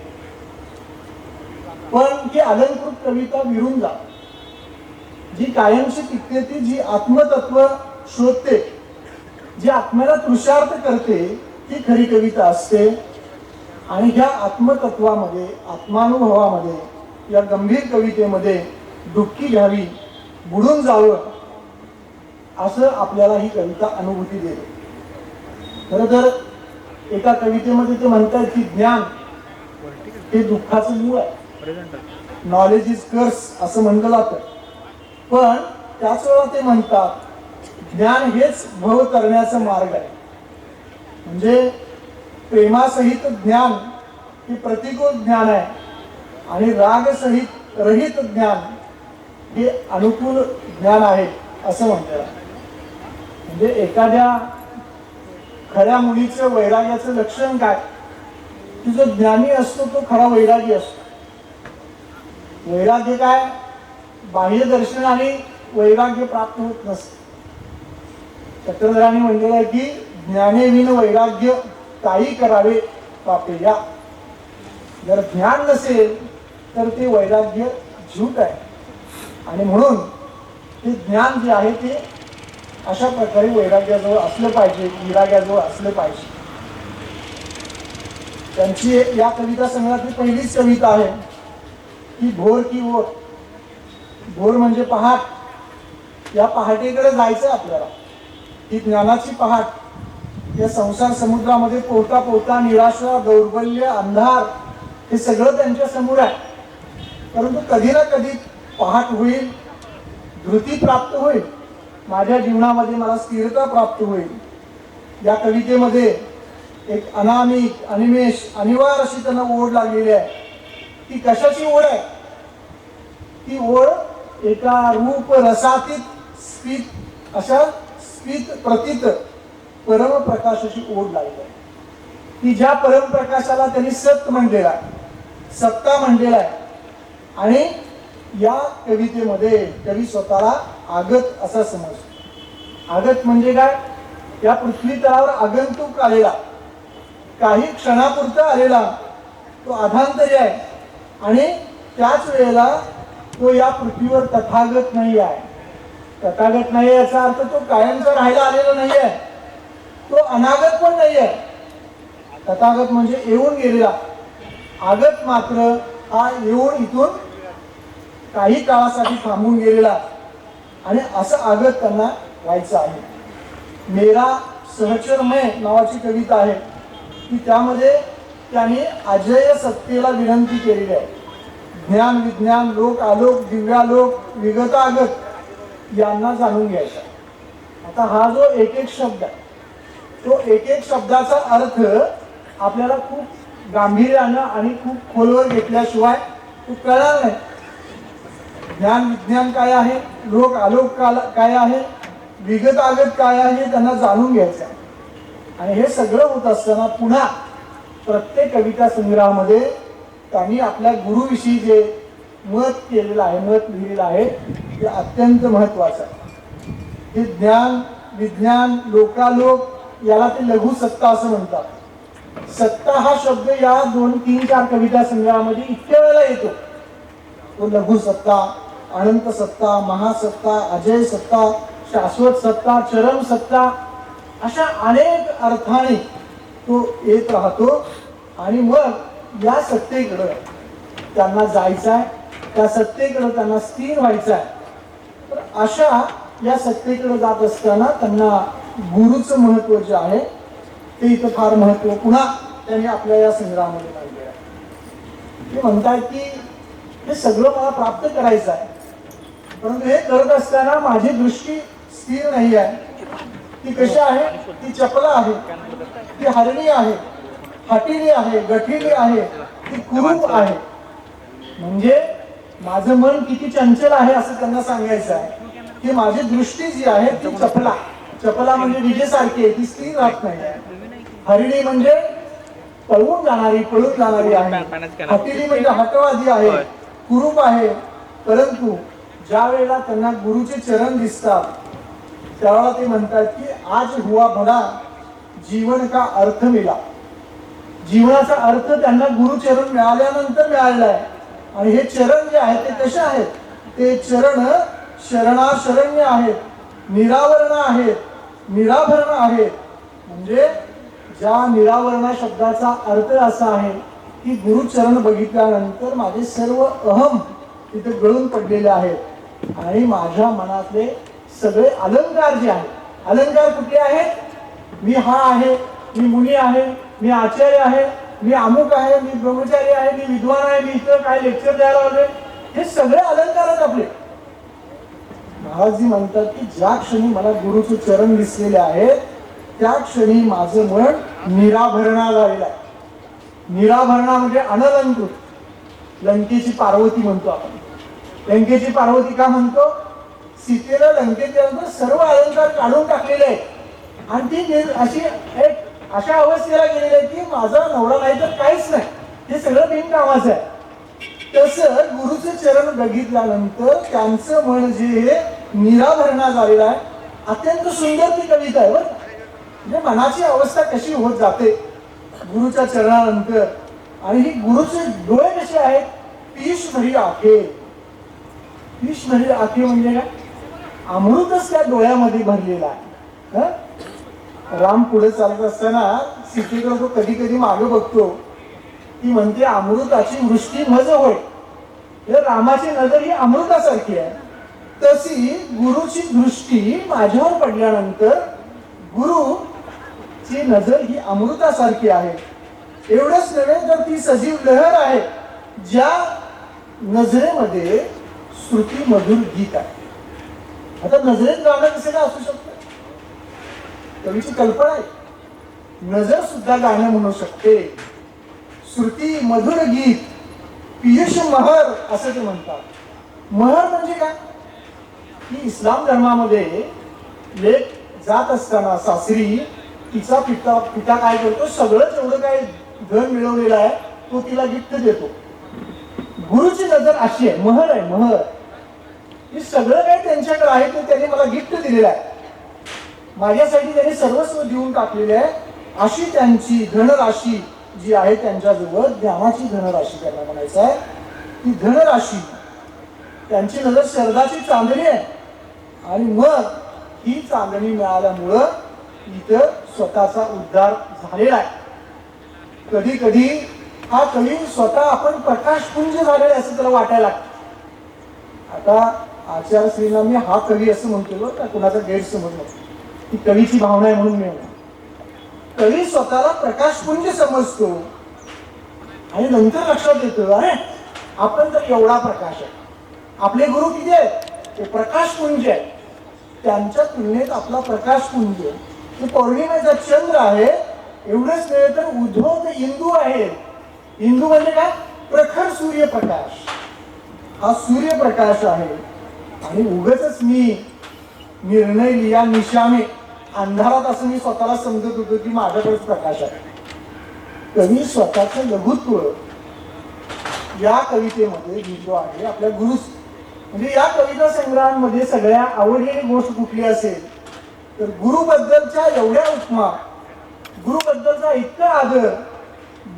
पण ही अलंकृत कविता विरून जा जी कायमची टिकते ती जी आत्मतत्व शोधते जी आत्म्याला तृषार्थ करते ती खरी कविता असते. आणि ह्या आत्मतत्वामध्ये आत्मानुभवामध्ये या गंभीर कवितेमध्ये डुबकी घ्यावी बुडून जावं असं आपल्याला ही कविता अनुभूती देते. खरं तर एका कवितेमध्ये ते म्हणतात की ज्ञान हे दुःखाचं मूळ आहे, नॉलेज इज कर्स असं म्हणलं जातं. पण त्याच वेळा ते म्हणतात ज्ञान हेच भव करण्याचा मार्ग आहे. म्हणजे प्रेमासहित ज्ञान हे प्रतिकूल ज्ञान आहे आणि रागसहित रहित ज्ञान हे अनुकूल ज्ञान आहे असं म्हणतात. म्हणजे एखाद्या खऱ्या मुलीचं वैराग्याचं लक्षण काय की जो ज्ञानी असतो तो खरा वैरागी असतो. वैराग्य काय बाह्य दर्शनाने वैराग्य प्राप्त होत नसते. चक्रधरांनी म्हणलेलं आहे की ज्ञाने विन वैराग्य काही करावे पापे या. जर ज्ञान नसेल तर ते वैराग्य झूट आहे. आणि म्हणून ते ज्ञान जे आहे ते अशा प्रकारे वैराग्याजवळ असलं पाहिजे, विराग्याजवळ असलं पाहिजे. त्यांची या कविता संग्रहातली पहिलीच कविता आहे की भोर की ओर. भोर म्हणजे पहाट. या पहाटेकडे जायचं आपल्याला. ही ज्ञानाची पहाट. या संसार समुद्रामध्ये पोहता पोहता निराशा दौर्बल्य अंधार हे सगळं त्यांच्या समोर आहे. परंतु कधी ना कधी पहाट होईल, धृती प्राप्त होईल, माझ्या जीवनामध्ये मला स्थिरता प्राप्त होईल. या कवितेमध्ये एक अनामिक अनिमेष अनिवार्य अशी त्यांना ओढ लागलेली आहे. ती कशाची ओढ आहे? ती ओढ एका रूप रसातीत स्फीत अशा स्फीत प्रतीत परमप्रकाशाची ओढ लागली आहे की ज्या परमप्रकाशाला त्यांनी सत म्हणलेला आहे, सत्ता म्हणलेला आहे. आणि या कवितेमध्ये कवी स्वतःला आगत असा समजतो. आगत म्हणजे काय? या पृथ्वी तलावर आगंतुक आलेला, काही क्षणापुरता आलेला तो अधांतरी आहे. आणि त्याच वेळेला तो या पृथ्वीवर तथागत नाही आहे. तथागत नाही याचा अर्थ तो कायमचा राहायला आलेला नाही आहे, तो अनागत पण नाही आहे. तथागत म्हणजे येऊन गेलेला. आगत मात्र हा येऊन इथून काही काळासाठी थांबून गेलेला. आणि असं आगत त्यांना व्हायचं आहे. मेरा सहचरमय नावाची कविता आहे की त्यामध्ये त्यांनी अजय सत्तेला विनंती केलेली आहे. ज्ञान विज्ञान लोक आलोक दिव्यालोक विगतागत यांना जाणून घ्यायचा. आता हा जो एक एक शब्द आहे तो एक एक शब्दाचा अर्थ आपल्याला खूप गांभीर्यानं आणि खूप खोलवर घेतल्याशिवाय तो कळणार नाही. ज्ञान विज्ञान काय आहे, लोक आलोक काय आहे, विगतागत काय आहे त्यांना जाणून घ्यायचं आहे. आणि हे सगळं होत असताना पुन्हा प्रत्येक कविता संग्रहामध्ये त्यांनी आपल्या गुरुविषयी जे मत केलेलं आहे, मत लिहिलेलं आहे ते अत्यंत महत्वाचं आहे. हे ज्ञान विज्ञान लोकालोक याला ते लघु सत्ता असं म्हणतात. सत्ता हा शब्द या 2-3-4 कविता संग्रहामध्ये इतक्या वेळेला येतो. तो लघु सत्ता, अनंत सत्ता, महासत्ता, अजय सत्ता, शाश्वत सत्ता, चरम सत्ता अशा अनेक अर्थाने तो येत राहतो. आणि मग या सत्तेकडं त्यांना जायचं आहे, त्या सत्तेकडं त्यांना स्थिर व्हायचं आहे. तर अशा या सत्तेकडे जात असताना त्यांना गुरुचं महत्व जे आहे ते इथं फार महत्व पुन्हा त्यांनी आपल्या या संग्रहामध्ये पाहिलेलं आहे. ते म्हणतात की हे सगळं मला प्राप्त करायचं आहे, परंतु हे करत असताना माझी दृष्टी स्थिर नाही आहे. ती कशी आहे? ती चपला आहे, ती हरणी आहे, हटिली आहे, गठिली आहे, ती कुरूप आहे. म्हणजे माझं मन किती चंचल आहे असं त्यांना सांगायचं आहे की माझी दृष्टी जी आहे ती चपला, चपला म्हणजे विजेसारखी आहे, ती स्थिर राहत नाही. हरिणी म्हणजे पळून जाणारी, पळून जाणारी आहे. हटिली म्हणजे हटवादी आहे, कुरूप आहे. परंतु ज्या वेळेला त्यांना गुरुचे चरण दिसतात त्यावेळेला ते म्हणतात की आज हुआ भला जीवन का अर्थ मिळा. जीवनाचा अर्थ त्यांना गुरुचरण मिळाल्यानंतर मिळालेला आहे. आणि हे चरण जे आहे ते कसे आहेत? ते चरण शरणाशरण्य आहेत, निरावरण आहेत, निराभरण आहेत. म्हणजे ज्या निरावरणा शब्दाचा अर्थ असा आहे की गुरुचरण बघितल्यानंतर माझे सर्व अहम तिथे गळून पडलेले आहेत आणि माझ्या मनातले सगळे अलंकार जे आहेत, अलंकार कुठले आहेत? मी हा आहे, मी मुनी आहे, मी आचार्य आहे, मी अमुक आहे, मी ब्रह्मचारी आहे, मी विद्वान आहे, मी इथं काय लेक्चर द्यायला आलोय, हे सगळे अलंकार आहेत आपले. महाराजजी म्हणतात की ज्या क्षणी मला गुरुचे चरण दिसलेले आहेत त्या क्षणी माझं मन निराभरणा झालेलं आहे. निराभरणा म्हणजे अनलंकृत. लंकेची पार्वती म्हणतो आपण. लंकेची पार्वती का म्हणतो? सीतेला लंकेच्या सर्व अलंकार काढून टाकलेले आहेत आणि ती अशी एक अशा अवस्थेला गेलेली आहे की माझा नवरा नाही तर काहीच नाही, हे सगळं बिनकामाचं आहे. तसं गुरुचे चरण बघितल्यानंतर त्यांचं मन जे निराभरणा झालेलं आहे. अत्यंत सुंदर ती कविता आहे बरं. म्हणजे मनाची अवस्था कशी होत जाते गुरुच्या चरणानंतर. आणि ही गुरुचे डोळे कसे आहेत? पीश भरी आखे. पीश भरी आखे म्हणजे काय? अमृतच त्या डोळ्यामध्ये भरलेला आहे. राम पुढे चालत असताना सीतेकडे तो कधी कधी मागे बघतो. ती म्हणते अमृताची वृष्टी मज होय. रामाची नजर ही अमृतासारखी आहे. तशी गुरुची दृष्टी माझ्यावर पडल्यानंतर गुरुची नजर ही अमृतासारखी आहे. एवढंच नव्हे तर ती सजीव लहर आहे ज्या नजरेमध्ये श्रुती मधुर गीत आहे. आता नजरेत गाणं कसं काय असू शकतं? कवीची कल्पना आहे. नजर सुद्धा गाणं म्हणू शकते. श्रुती मधुर गीत, पियुष महर असं ते म्हणतात. महर म्हणजे काय? की इस्लाम धर्मामध्ये लेक जात असताना सासरी तिचा पिता काय करतो? सगळंच एवढं काय धन मिळवलेलं आहे तो तिला गिफ्ट देतो. गुरुची नजर अशी आहे, महर आहे, महर. की सगळं काही त्यांच्याकडे आहे ते त्यांनी मला गिफ्ट दिलेलं आहे. माझ्यासाठी त्यांनी सर्वस्व देऊन टाकलेले आहे. अशी त्यांची धनराशी जी आहे त्यांच्याजवळ, ज्ञानाची धनराशी त्यांना म्हणायचं आहे. ती धनराशी, त्यांची नजर शरदाची चांदणी आहे. आणि मग ही चांदणी मिळाल्यामुळं इथं स्वतःचा उद्धार झालेला आहे. कधी कधी हा कवी स्वतः आपण प्रकाशपुंज झालेला असं त्याला वाटायला लागतं. आता आचार्यश्रींना मी हा कवी असं म्हणतो का कुणाचा गैरसमज नको. ही कवीची भावना आहे म्हणून मी म्हणतो. कवी स्वतःला प्रकाशपुंज समजतो आणि नंतर लक्षात येतो अरे आपण तर एवढा प्रकाश आहे. आपले गुरु किती आहेत? ते प्रकाशपुंज आहे. त्यांच्या तुलनेत आपला प्रकाशपुंज हे पौर्णिमेचा चंद्र आहे. एवढंच नव्हे तर उद्धव इंदू आहे. इंदू म्हणजे काय? प्रखर सूर्यप्रकाश. हा सूर्यप्रकाश आहे. आणि उगाचच मी निर्णय लिया निशामे, अंधारात असं मी स्वतःला समजत होतो की माझ्याकडेच प्रकाश आहे. कवी स्वतःचं लघुत्व या कवितेमध्ये लिहितो आहे आपल्या गुरु. म्हणजे या कविता संग्रहांमध्ये सगळ्या आवडलेली गोष्ट कुठली असेल तर गुरुबद्दलच्या एवढ्या उपमा, गुरुबद्दलचा इतका आदर,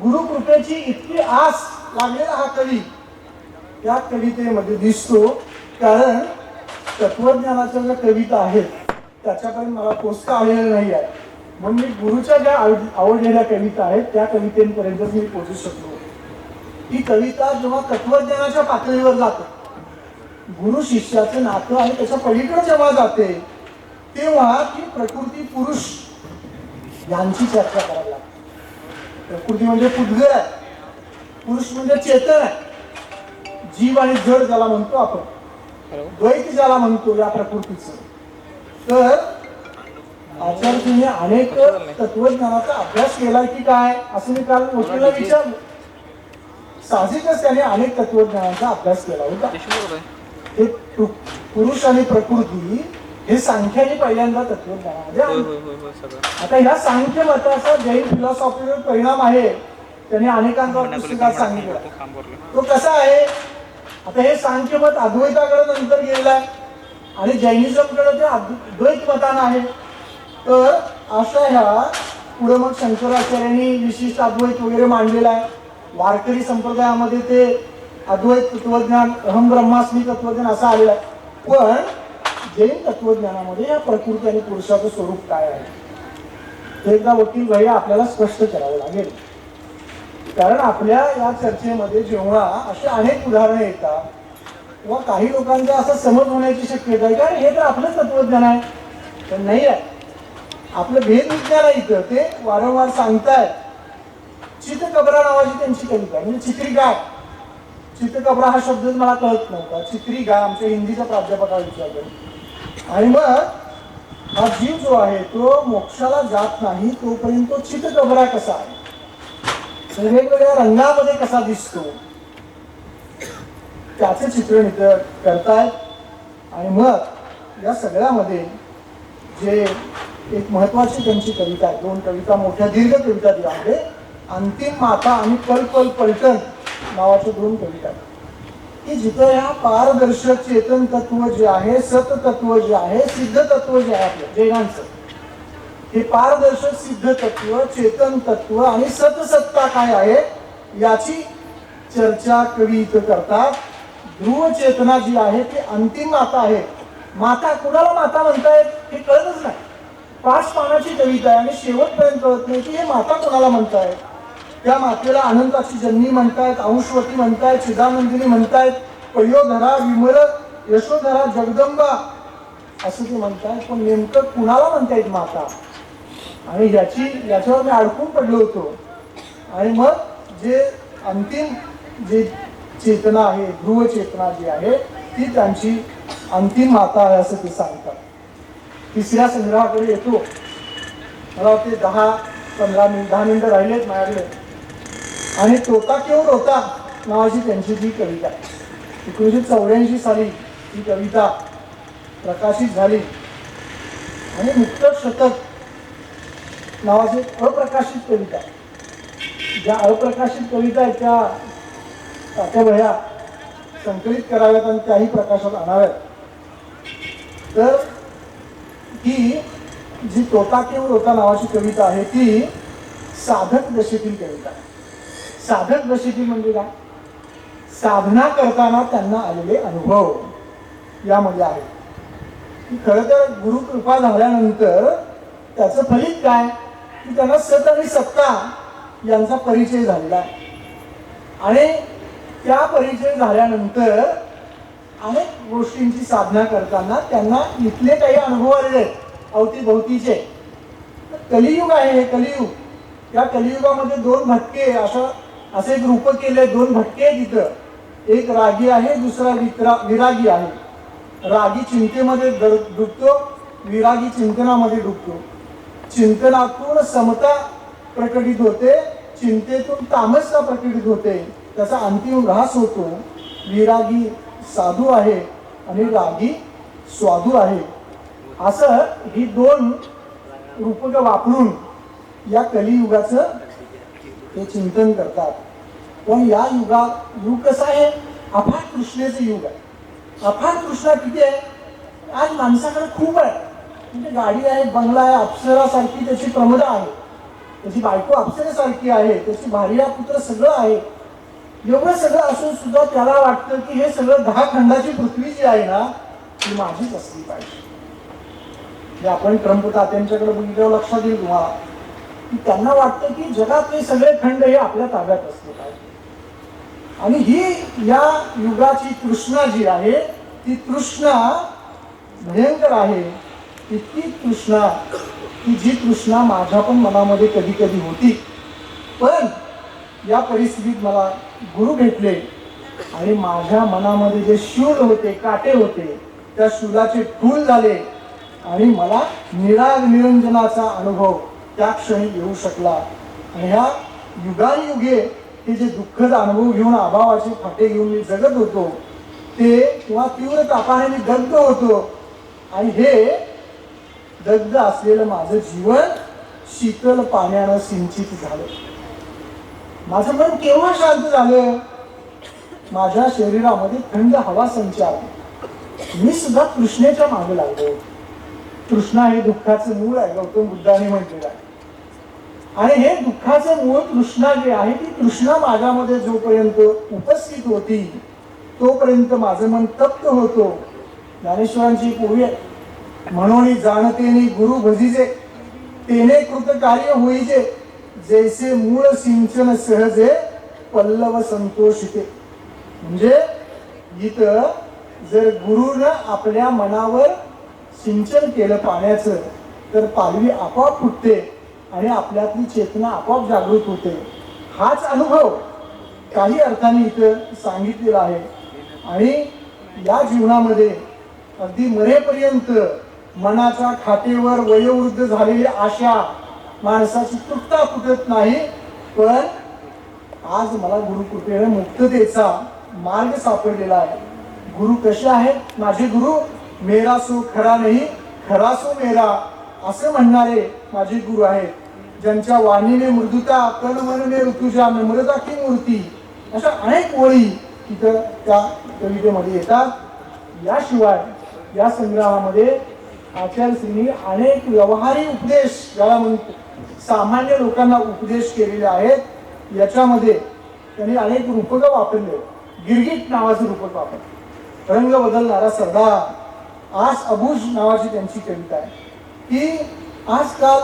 गुरुकृपेची इतकी आस लागलेला हा कवी त्या कवितेमध्ये दिसतो. कारण तत्वज्ञानाच्या ज्या कविता आहेत त्याच्याकडे मला पोचता आलेलं नाही आहे. म्हणून मी गुरुच्या ज्या आवडलेल्या कविता आहेत त्या कवितेपर्यंतच मी पोहोचू शकलो. ही कविता जेव्हा तत्वज्ञानाच्या पातळीवर जाते गुरु शिष्याचं नातं आणि त्याच्या पलीकडे जेव्हा जाते तेव्हा ती प्रकृती पुरुष यांची चर्चा करायला लागते. प्रकृती म्हणजे पुद्गल आहे, पुरुष म्हणजे चेतन आहे, जीव आणि जड ज्याला म्हणतो आपण, द्वैत ज्याला म्हणतो या प्रकृतीचं. तर आचार्यजींनी अनेक तत्वज्ञानाचा अभ्यास केलाय की काय असं मी काल वकिलाला विचारलं. साहजिकच त्याने अनेक तत्वज्ञानाचा अभ्यास केला होता. हे पुरुष आणि प्रकृती हे सांख्याने पहिल्यांदा तत्वज्ञानामध्ये आणलं. आता ह्या सांख्य मताचा जैन फिलॉसॉफीवर परिणाम आहे, त्याने अनेकांच्या पुस्तकात सांगितलं. तो कसा आहे, आता हे सांख्य मत अद्वैताकडे नंतर गेलेलं आहे आणि जैनिझमकडे ते अद्वैत मतानं आहे. तर अशा ह्या पुढे मग शंकराचार्यांनी विशिष्ट अद्वैत वगैरे मांडलेला आहे. वारकरी संप्रदायामध्ये ते अद्वैत तत्वज्ञान, अहम ब्रह्मास्मी तत्वज्ञान असं आलेलं आहे. पण जैन तत्वज्ञानामध्ये या प्रकृती आणि पुरुषाचं स्वरूप काय आहे हे एकदा वकील भैया आपल्याला स्पष्ट करावं लागेल. कारण आपल्या या चर्चेमध्ये जेव्हा असे अनेक उदाहरणं येतात तेव्हा काही लोकांचा असं समज होण्याची शक्यता आहे कारण हे तर आपलंच तत्वज्ञान आहे. पण नाही आहे, आपलं भेद विज्ञान आहे. इथं ते वारंवार सांगतायत. चितकबरा नावाची त्यांची कविता म्हणजे चित्रिका. चितकबरा हा शब्द मला कळत नव्हता. चित्रिका आमच्या हिंदीच्या प्राध्यापकाला विचारलं. आणि मग हा जीव जो आहे तो मोक्षाला जात नाही तोपर्यंत तो चितकबरा कसा आहे, वेगवेगळ्या रंगामध्ये कसा दिसतो त्याचे चित्रण इथं करतायत. आणि मग या सगळ्यामध्ये जे एक महत्वाची त्यांची कविता आहे, दोन कविता मोठ्या दीर्घ कविता त्यामध्ये, अंतिम माता आणि पल पल पलटण नावाच्या दोन कविता आहेत की जिथं ह्या पारदर्शक चेतन तत्व जे आहे, सत तत्व जे आहे, सिद्ध तत्व जे आहे आपलं जैनांचं, हे पारदर्शक सिद्ध तत्व, चेतन तत्व आणि सतसत्ता काय आहे याची चर्चा कवी इथं करतात. ध्रुव चेतना जी आहे ती अंतिम माता आहे. माता कुणाला माता म्हणतायत हे कळतच नाही. 5 पानाची कविता आहे आणि शेवटपर्यंत कळत नाही की हे माता कोणाला म्हणतायत. त्या मातेला अनंताची जननी म्हणतायत, अंशवती म्हणतायत, चिदानंदिनी म्हणतायत, पयोधरा, विमल, यशोधरा, जगदंबा असं ते म्हणतायत. पण नेमकं कुणाला म्हणतायत माता, आणि याच्यावर मी अडकून पडलो होतो. आणि मग जे अंतिम जे चेतना आहे, ध्रुव चेतना जी आहे ती त्यांची अंतिम माता आहे असं ते सांगतात. तिसऱ्या संग्रहाकडे येतो. मला वाटते 10 मिनिटं राहिलेत माझ्याकडे. आणि तोता क्यों रोता नावाची त्यांची जी कविता आहे, 1984 साली ही कविता प्रकाशित झाली. आणि मुक्तक शतक नावाची अप्रकाशित कविता, ज्या अप्रकाशित कविता आहेत त्या वह्या संकलित कराव्यात आणि त्याही प्रकाशात आणाव्यात. तर ही जी तोता क्यों रोता नावाची कविता आहे ती साधक दशेतील कविता आहे. साधक दशेतील म्हणजे काय, साधना करताना त्यांना आलेले अनुभव यामध्ये आहे. खरं तर गुरु कृपा झाल्यानंतर त्याचं फलित काय की त्यांना सत आणि सत्ता यांचा परिचय झालेला आहे. आणि त्या परिचय झाल्यानंतर अनेक गोष्टींची साधना करताना त्यांना इथले काही अनुभव आलेले आहेत अवतीभोवतीचे. कलियुग आहे हे कलियुग. त्या कलियुगामध्ये 2 भटके असे एक रूप केले, 2 भटके आहेत तिथं. एक रागी आहे, दुसरा विरागी आहे. रागी चिंतेमध्ये डुबतो, विरागी चिंतनामध्ये डुबतो. चिंतनातून समता प्रकटित होते, चिंतेतून तामसता प्रकटित होते, त्याचा अंतिम ऱ्हास होतो. विरागी साधू आहे आणि रागी स्वाधू आहे. असं ही 2 रूपक वापरून या कलियुगाचं ते चिंतन करतात. पण या युग कसं आहे, अफाट कृष्णेचं युग आहे. अफाट कृष्णा किती आहे, आज माणसाकडे खूप आहे. म्हणजे गाडी आहे, बंगला आहे, अप्सरासारखी त्याची प्रमदा आहे, त्याची बायको अप्सरेसारखी आहे, त्याची भार्या पुत्र सगळं आहे. एवढं सगळं असून सुद्धा त्याला वाटतं की हे सगळं 10 खंडाची पृथ्वी जी आहे ना ती माझीच असली पाहिजे. हे आपण ट्रम्प तात्यांच्याकडे बघितल्यावर लक्षात येईल तुम्हाला की त्यांना वाटतं की जगातले सगळे खंड हे आपल्या ताब्यात असले पाहिजे. आणि ही या युगाची तृष्णा जी आहे ती तृष्णा भयंकर आहे, इतकी तृष्णा की जी तृष्णा माझ्या पण मनामध्ये कधी कधी होती. पण या परिस्थितीत मला गुरु भेटले आणि माझ्या मनामध्ये जे शूल होते, काटे होते, त्या शूलाचे फूल झाले आणि मला निरंजनाचा अनुभव त्या क्षणी येऊ शकला. आणि ह्या युगानुयुगे हे जे दुःखद अनुभव घेऊन, अभावाचे फाटे घेऊन मी जगत होतो ते, किंवा तीव्र तापाने मी दग्ध होतो, आणि हे दग्ध असलेलं माझं जीवन शीतल पाण्यानं सिंचित झालं. माझं मन केव्हा शांत झालं? माझ्या शरीरामध्ये थंड हवा संचारली. मी सुद्धा तृष्णेच्या मागे लागलो. तृष्णा हे दुःखाचं मूळ आहे, गौतम बुद्धांनी म्हटलेलं आहे. आणि हे दुःखाचं मूळ तृष्णा जे आहे, ती तृष्णा माझ्यामध्ये जोपर्यंत उपस्थित होती तोपर्यंत माझं मन तप्त होतो. ज्ञानेश्वरांची ओवी आहे, म्हणून जाणतेने गुरु भजिजे, तेने कृत कार्य होईजे, जैसे मूळ सिंचन सहजे पल्लव संतोषिते. म्हणजे इथं जर गुरुनं आपल्या मनावर सिंचन केलं पाण्याचं, तर पालवी आपोआप फुटते आणि आपल्यातली चेतना आपोआप जागृत होते. हाच अनुभव काही अर्थाने इथं सांगितलेला आहे. आणि या जीवनामध्ये अगदी मरेपर्यंत मनाच्या खातेवर वयोवृद्ध झालेली आशा माणसाची तुटता फुटत नाही. पण आज मला गुरुकृपेने मुक्ततेचा मार्ग सापडलेला आहे. गुरु कसे आहेत माझे गुरु? मेरा सो खरा नाही, खरा सो मेरा, असं म्हणणारे माझे गुरु आहेत. ज्यांच्या वाणीने मृदुता, तन मनने ऋतुजा, नम्रता की मूर्ती, अशा अनेक ओळी तिथं त्या कवितेमध्ये येतात. याशिवाय या संग्रहामध्ये आचार्यश्रींनी अनेक व्यवहारी उपदेश, ज्याला म्हणतो सामान्य लोकांना उपदेश केलेले आहेत. याच्यामध्ये त्यांनी अनेक रूपक वापरले. गिरगिट नावाचं रूपक वापरलं, रंग बदलणारा सरदार, आस अबुज नावाची त्यांची कविता आहे. की आजकाल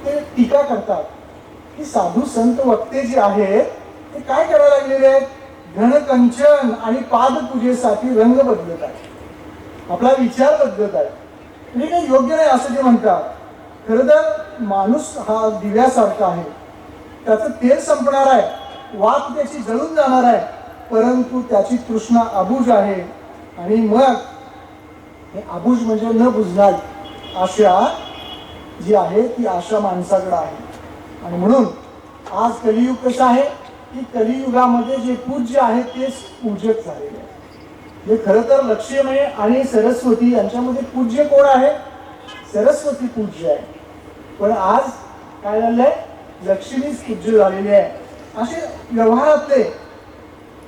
ते टीका करतात की साधू संत वक्ते जे आहेत ते काय करायला लागलेले आहेत? घनकंचन आणि पादपूजेसाठी रंग बदलत आहे, आपला विचार बदलत आहे. म्हणजे काही योग्य नाही असं ते म्हणतात. खरं तर माणूस हा दिव्यासारखा आहे, त्याचं तेल संपणार आहे, वात त्याची जळून जाणार आहे, परंतु त्याची तृष्णा अबुज आहे. आणि मग हे अबुज म्हणजे न बुजणार आशा जी आहे ती आशा माणसाकडे आहे. आणि म्हणून आज कलियुग कसं आहे की कलियुगामध्ये जे पूज्य आहे तेच पूजक झालेले आहे. जे खरं तर लक्ष्मी आणि सरस्वती यांच्यामध्ये पूज्य कोण आहे? सरस्वती पूज्य आहे. पण आज काय झालंय? लक्ष्मीच पूज्य झालेली आहे. असे व्यवहारातले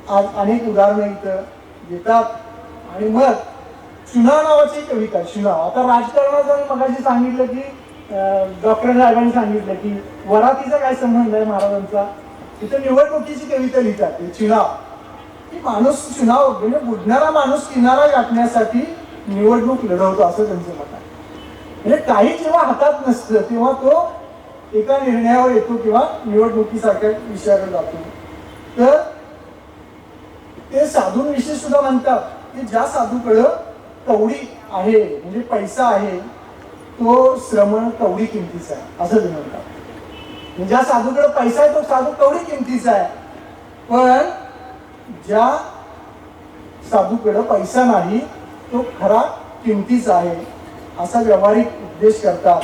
आज अनेक उदाहरणं इथं देतात. आणि मग चुना नावाची कविता, चुना. आता राजकारणाचं मगाशी सांगितलं की डॉक्टर साहेबांनी सांगितलं की वरातीचा काय संबंध आहे महाराजांचा, तिथं निवडणुकीची कविता लिहितात. चुनाव की माणूस, चुनाव म्हणजे बुडणारा माणूस किनारा गाठण्यासाठी निवडणूक लढवतो असं त्यांचं मत आहे. म्हणजे काही जेव्हा हातात नसतं तेव्हा तो एका निर्णयावर येतो किंवा निवडणुकीसारख्या विषयाकडे जातो. तर ते साधूंविषयी सुद्धा म्हणतात की ज्या साधूकडं कवडी आहे म्हणजे पैसा आहे तो श्रमण कवडी किमतीचा आहे असं ते म्हणतात. ज्या साधूकडे पैसा आहे तो साधू कवडी किमतीचा आहे. पण ज्या साधूकडे पैसा नाही तो खरा किमतीचा आहे असा व्यावहारिक उपदेश करतात.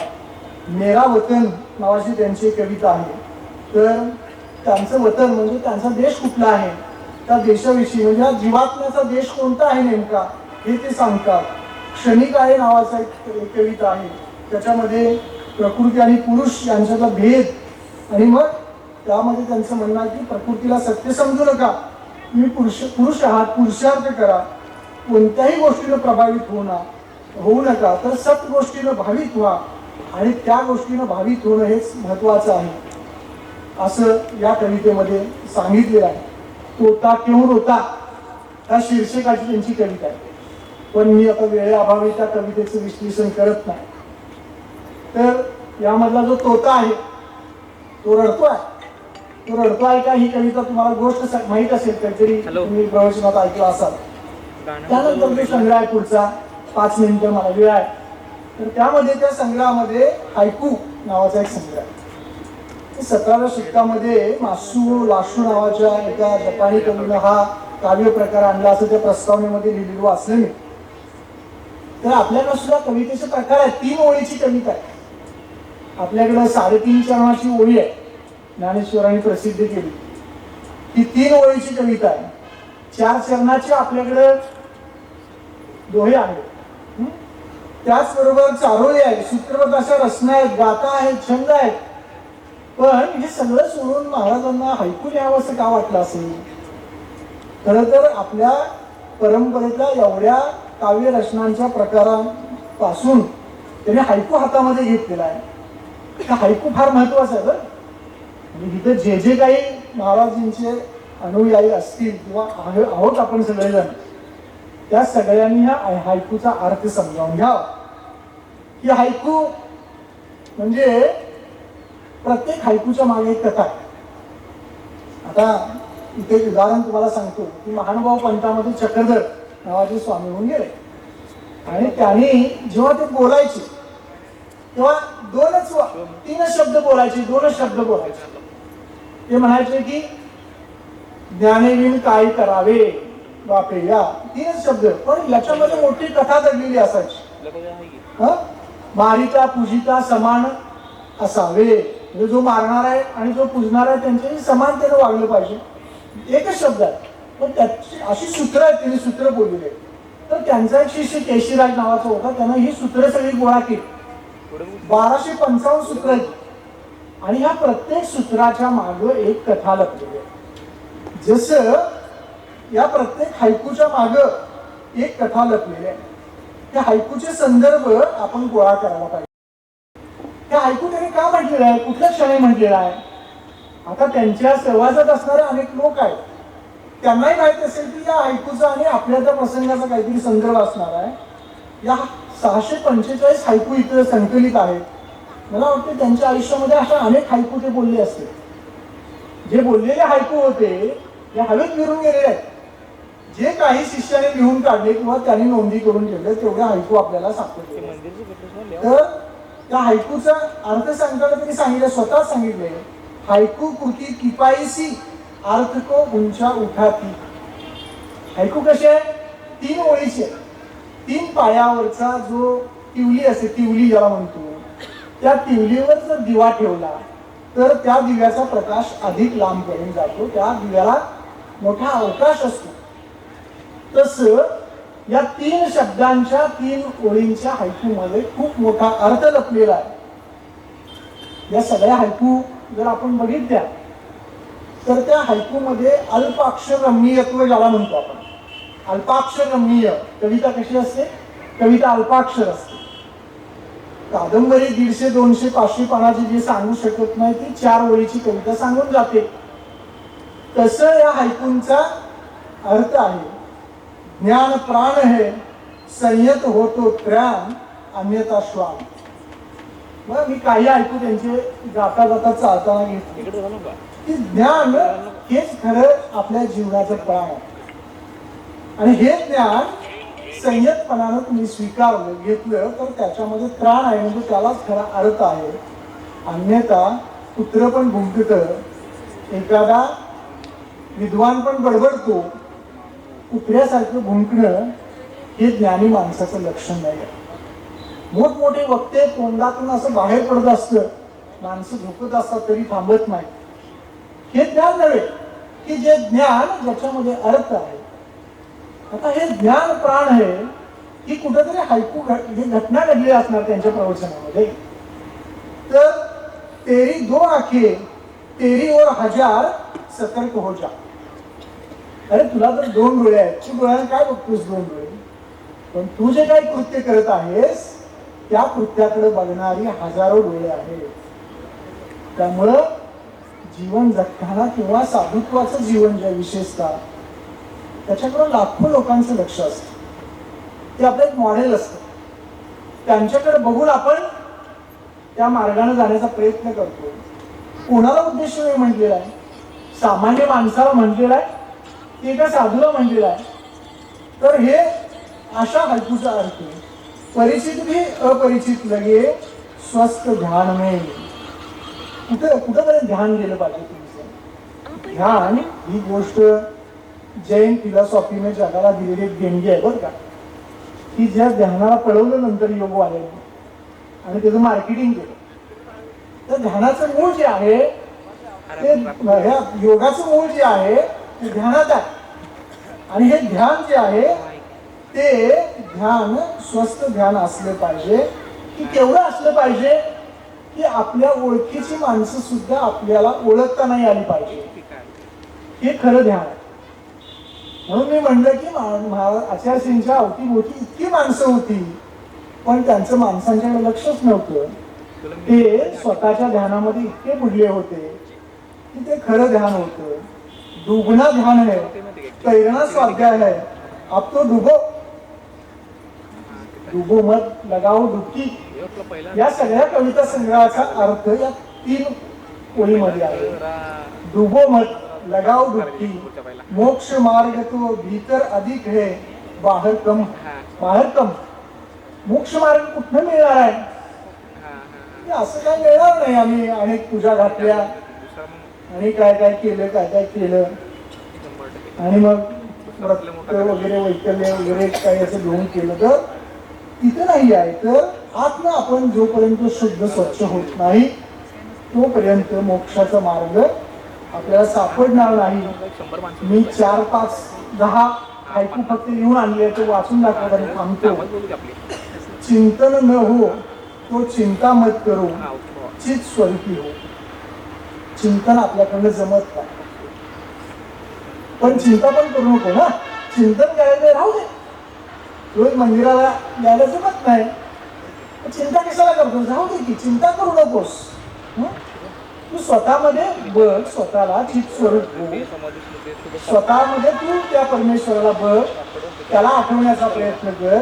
मेरा वतन नावाची त्यांची कविता आहे. तर त्यांचं वतन म्हणजे त्यांचा देश कुठला आहे, त्या देशाविषयी म्हणजे जीवात्म्याचा देश कोणता आहे नेमका हे ते सांगतात. क्षणिक आहे नावाचा एक कविता आहे, त्याच्यामध्ये प्रकृती आणि पुरुष यांच्याचा भेद. आणि मग त्यामध्ये त्यांचं म्हणणं आहे की प्रकृतीला सत्य समजू नका, तुम्ही पुरुष आहात, पुरुषार्थ करा, कोणत्याही गोष्टीनं प्रभावित होऊ नका, तर सत गोष्टीनं भावित व्हा आणि त्या गोष्टीनं भावित होणं हेच महत्वाचं आहे असं या कवितेमध्ये सांगितलेलं आहे. तोता क्यों रोता त्या शीर्षकाची त्यांची कविता आहे. पण मी आता वेळेअभावी त्या कवितेचं विश्लेषण करत नाही. तर यामधला जो तोता आहे तो रडतोय. तो रडतोय का ही कविता तुम्हाला गोष्ट माहीत असेल, काहीतरी तुम्ही प्रवचनात ऐकला असाल. त्यानंतर जो संग्रह आहे पुढचा 5 मिनिटं मला वेळ आहे, तर त्यामध्ये त्या संग्रहामध्ये हायकू नावाचा एक संग्रह आहे. 17व्या शतकामध्ये मासू लाशू नावाच्या एका जपानी कवीनं हा काव्य प्रकार आणला असं त्या प्रस्तावनेमध्ये लिहिलेलं वाचलं मी. तर आपल्याकडे सुद्धा कवितेचे प्रकार आहेत. 3 ओळीची कविता आहे आपल्याकडे. 3.5 चरणाची ओळी आहे, ज्ञानेश्वरांनी प्रसिद्ध केली. ही 3 ओळीची कविता आहे. 4 चरणाची आपल्याकडे दोहे आहेत. त्याचबरोबर चारोळी आहे, सूत्रबद्ध अशा रचना आहेत, गाथा आहेत, छंद आहेत. पण हे सगळं सोडून महाराजांना हायकू लिहावं असं का वाटलं असेल? खरं तर आपल्या परंपरेतल्या एवढ्या काव्य रचनांच्या प्रकारांपासून त्यांनी हायकू हातामध्ये घेतलेला आहे. तर हायकू फार महत्वाचं आहे. बरं, म्हणजे इथं जे जे काही महाराजांचे अनुयायी असतील किंवा आहोत आपण सगळेजण, त्या सगळ्यांनी ह्या हायकूचा अर्थ समजावून घ्यावा. ही हायकू म्हणजे प्रत्येक हायकूच्या मागे एक कथा आहे. आता इथे एक उदाहरण तुम्हाला सांगतो की महानुभाव पंथामध्ये चक्रधर नावाचे स्वामी होऊन गेले आणि त्यांनी जेव्हा ते बोलायचे तेव्हा 3 शब्द बोलायचे, 2 शब्द बोलायचे. ते म्हणायचे की ज्ञानेविन काय करावे बापे, या 3 शब्द. पण याच्यामध्ये मोठी कथा दडलेली असायची. मारिता पूजिता समान असावे, म्हणजे जो मारणार आहे आणि जो पूजणार आहे त्यांच्याही समानतेने वागलं पाहिजे. एकच शब्द आहे, पण त्याची अशी सूत्र आहेत, त्यांनी सूत्र बोललेली आहेत. तर त्यांचा एक शिष्य केशीराज नावाचा होता, त्यानं ही सूत्र सगळी गोळा केली. 1255 सूत्र आहेत आणि ह्या प्रत्येक सूत्राच्या मागे एक कथा लपलेली आहे. जसं या प्रत्येक हायकूच्या मागे एक कथा लपलेली आहे. त्या हायकूचे संदर्भ आपण गोळा करायला पाहिजे. त्या हायकू त्यांनी का म्हटलेलं आहे, कुठल्या क्षणी म्हटलेलं आहे? आता त्यांच्या सहवासात असणारे अनेक लोक आहेत, त्यांनाही माहित असेल की या हायकूचा आणि आपल्या त्या प्रसंगाचा काहीतरी संदर्भ असणार आहे. या 645 हायकू इथे संकलित आहेत. मला वाटतं त्यांच्या आयुष्यामध्ये अशा अनेक हायकू ते बोलले असते. जे बोललेले हायकू होते ते हवेत विरून गेलेले आहेत. जे काही शिष्याने लिहून काढले किंवा त्यांनी नोंदी करून ठेवले तेवढे हायकू आपल्याला सापडले. तर त्या हायकूचा अर्थ सांगताना त्यांनी सांगितलं, स्वतः सांगितले, हायकू कृती किपाईसी अर्थ को उंचा उठाती. हायकू कसे आहे? 3 ओळीचे, 3 पायावरचा जो तिवली असते, तिवली ज्याला म्हणतो, त्या तिवलीवर जर दिवा ठेवला तर त्या दिव्याचा प्रकाश अधिक लांब करून जातो, त्या दिव्याला मोठा अवकाश असतो. तसं या 3 शब्दांच्या 3 ओळींच्या हायकूमध्ये खूप मोठा अर्थ लपलेला आहे. या सगळ्या हायकू जर आपण बघितल्या तर त्या हायकूमध्ये अल्पाक्षर रमणीयत्व ज्याला म्हणतो आपण, अल्पाक्षर रमणीय कविता कशी असते? कविता अल्पाक्षर असते. कादंबरी 150, 200, 500 पानाची जी सांगू शकत नाही ती 4 ओळीची कविता सांगून जाते. तसं या हायकूंचा अर्थ आहे, ज्ञान प्राण है संयत होतो त्राण अन्यथा श्वान. मग मी काही ऐकू त्यांचे जाता जाता चालताना घेतले की ज्ञान हेच खरं आपल्या जीवनाचं प्राण आहे आणि हे ज्ञान संयतपणानं तुम्ही स्वीकारलं घेतलं तर त्याच्यामध्ये त्राण आहे, म्हणजे त्यालाच खरा अर्थ आहे. अन्यथा कुत्र पण भुंकत, एखादा विद्वान पण बडबडतो, कुत्र्यासारखं भुंकणं हे ज्ञानी माणसाचं लक्षण नाही आहे. मोठमोठे वक्ते तोंडातून असं बाहेर पडत असतं, माणसं झोपत असतात तरी थांबत नाही. हे ज्ञान नव्हे की जे ज्ञान ज्याच्यामध्ये अर्थ आहे. आता हे ज्ञान प्राण आहे की कुठेतरी हायकू घटना घडली असणार त्यांच्या प्रवचनामध्ये. तर तेरी 2 आंखें तेरी और 1000 सतर्क हो जा. अरे तुला तर 2 डोळे आहेत, तू डोळ्याने काय बघतोस? 2 डोळे. पण तू जे काही कृत्य करत आहेस त्या कृत्याकडे बघणारी हजारो डोळे आहेत. त्यामुळं जीवन जगताना किंवा साधुत्वाचं जीवन जे विशेषतः त्याच्याकडे लाखो लोकांचं लक्ष असतं. ते आपलं एक मॉडेल असतं. त्यांच्याकडे बघून आपण त्या मार्गाने जाण्याचा प्रयत्न करतो. कोणाला उद्देश म्हटलेला आहे? सामान्य माणसाला म्हटलेला आहे की एका साधूला म्हटलेला आहे? तर हे अशा हायकूचा अर्थ परिचित भी अपरिचित लगे स्वस्थ ध्यान में. कुठंपर्यंत ध्यान गेलं पाहिजे तुमचं. ध्यान ही गोष्ट जैन फिलॉसॉफीने जगाला दिलेली एक देणगी आहे बरं का. की ज्या ध्यानाला पळवलं नंतर योगवाले आणि त्याचं मार्केटिंग केलं, तर ध्यानाचं मूळ जे आहे ते ह्या योगाचं मूळ जे आहे ते ध्यानात आहे. आणि हे ध्यान जे आहे ते ध्यान स्वस्थ ध्यान असलं पाहिजे. की केवढं असलं पाहिजे की आपल्या ओळखीची माणसं सुद्धा आपल्याला ओळखता नाही आली पाहिजे. हे खरं ध्यान आहे. म्हणून मी म्हणलं की आचार्यजींच्या अवतीभोवती इतकी माणसं होती पण त्यांचं माणसांच्याकडे लक्षच नव्हतं. ते स्वतःच्या ध्यानामध्ये इतके बुडले होते की ते खरं ध्यान होतं. डुबना ध्यान है, तैरना स्वाध्याय है, अब तो डुबो डुबो मत लगाओ डुबकी. या सगळ्या कविता संग्रहाचा अर्थ या 3 ओळीमध्ये आहे. डुबो मत लगाओ डुबकी, मोक्ष मार्ग तो भीतर अधिक है, बाहर कम. बाहेर कम. मोक्ष मार्ग कुठं मिळणार आहे. असं काय मिळणार नाही. आम्ही अनेक पूजा घातल्या आणि काय काय केलं आणि मग व्रत वगैरे वैकल्य वगैरे काही असं घेऊन केलं तर तिथं नाही आहे. तर आत्मा आपण जोपर्यंत शुद्ध स्वच्छ होत नाही तोपर्यंत मोक्षाचा मार्ग आपल्याला सापडणार नाही. मी 4, 5, 10 हायकू फक्त लिहून आणले ते वाचून दाखवताना थांबतो. चिंतन न हो तो चिंता मत करो, चित स्वरूपी हो. चिंतन आपल्याकडनं जमत नाही पण चिंता पण करू नको ना. चिंतन करायचं राहू दे. रोज मंदिराला यायला जमत नाही, चिंता कशाला करतो. राहू दे की चिंता करू नकोस. तू स्वतःमध्ये बघ, स्वतःला चित स्वरूप हो. स्वतःमध्ये तू त्या परमेश्वराला बघ, त्याला आठवण्याचा प्रयत्न कर.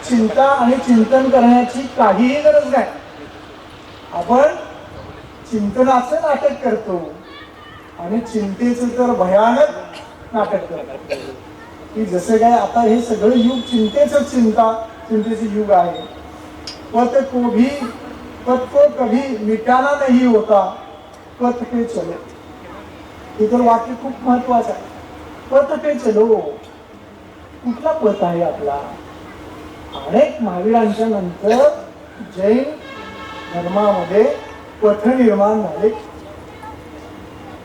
चिंता आणि चिंतन करण्याची काहीही गरज नाही. आपण चिंतनाचं नाटक करतो आणि चिंतेचं तर भयानक नाटक करतो. की जसं काय आता हे सगळं युग चिंतेचं युग आहे. पथ को कभी मिटाना नहीं होता, पथ पे चलो. हे तर वाक्य खूप महत्वाचं आहे. पथ पे चलो. कुठला पथ आहे आपला. अनेक महावीरांच्या नंतर जैन धर्मामध्ये पथ निर्माण झाले.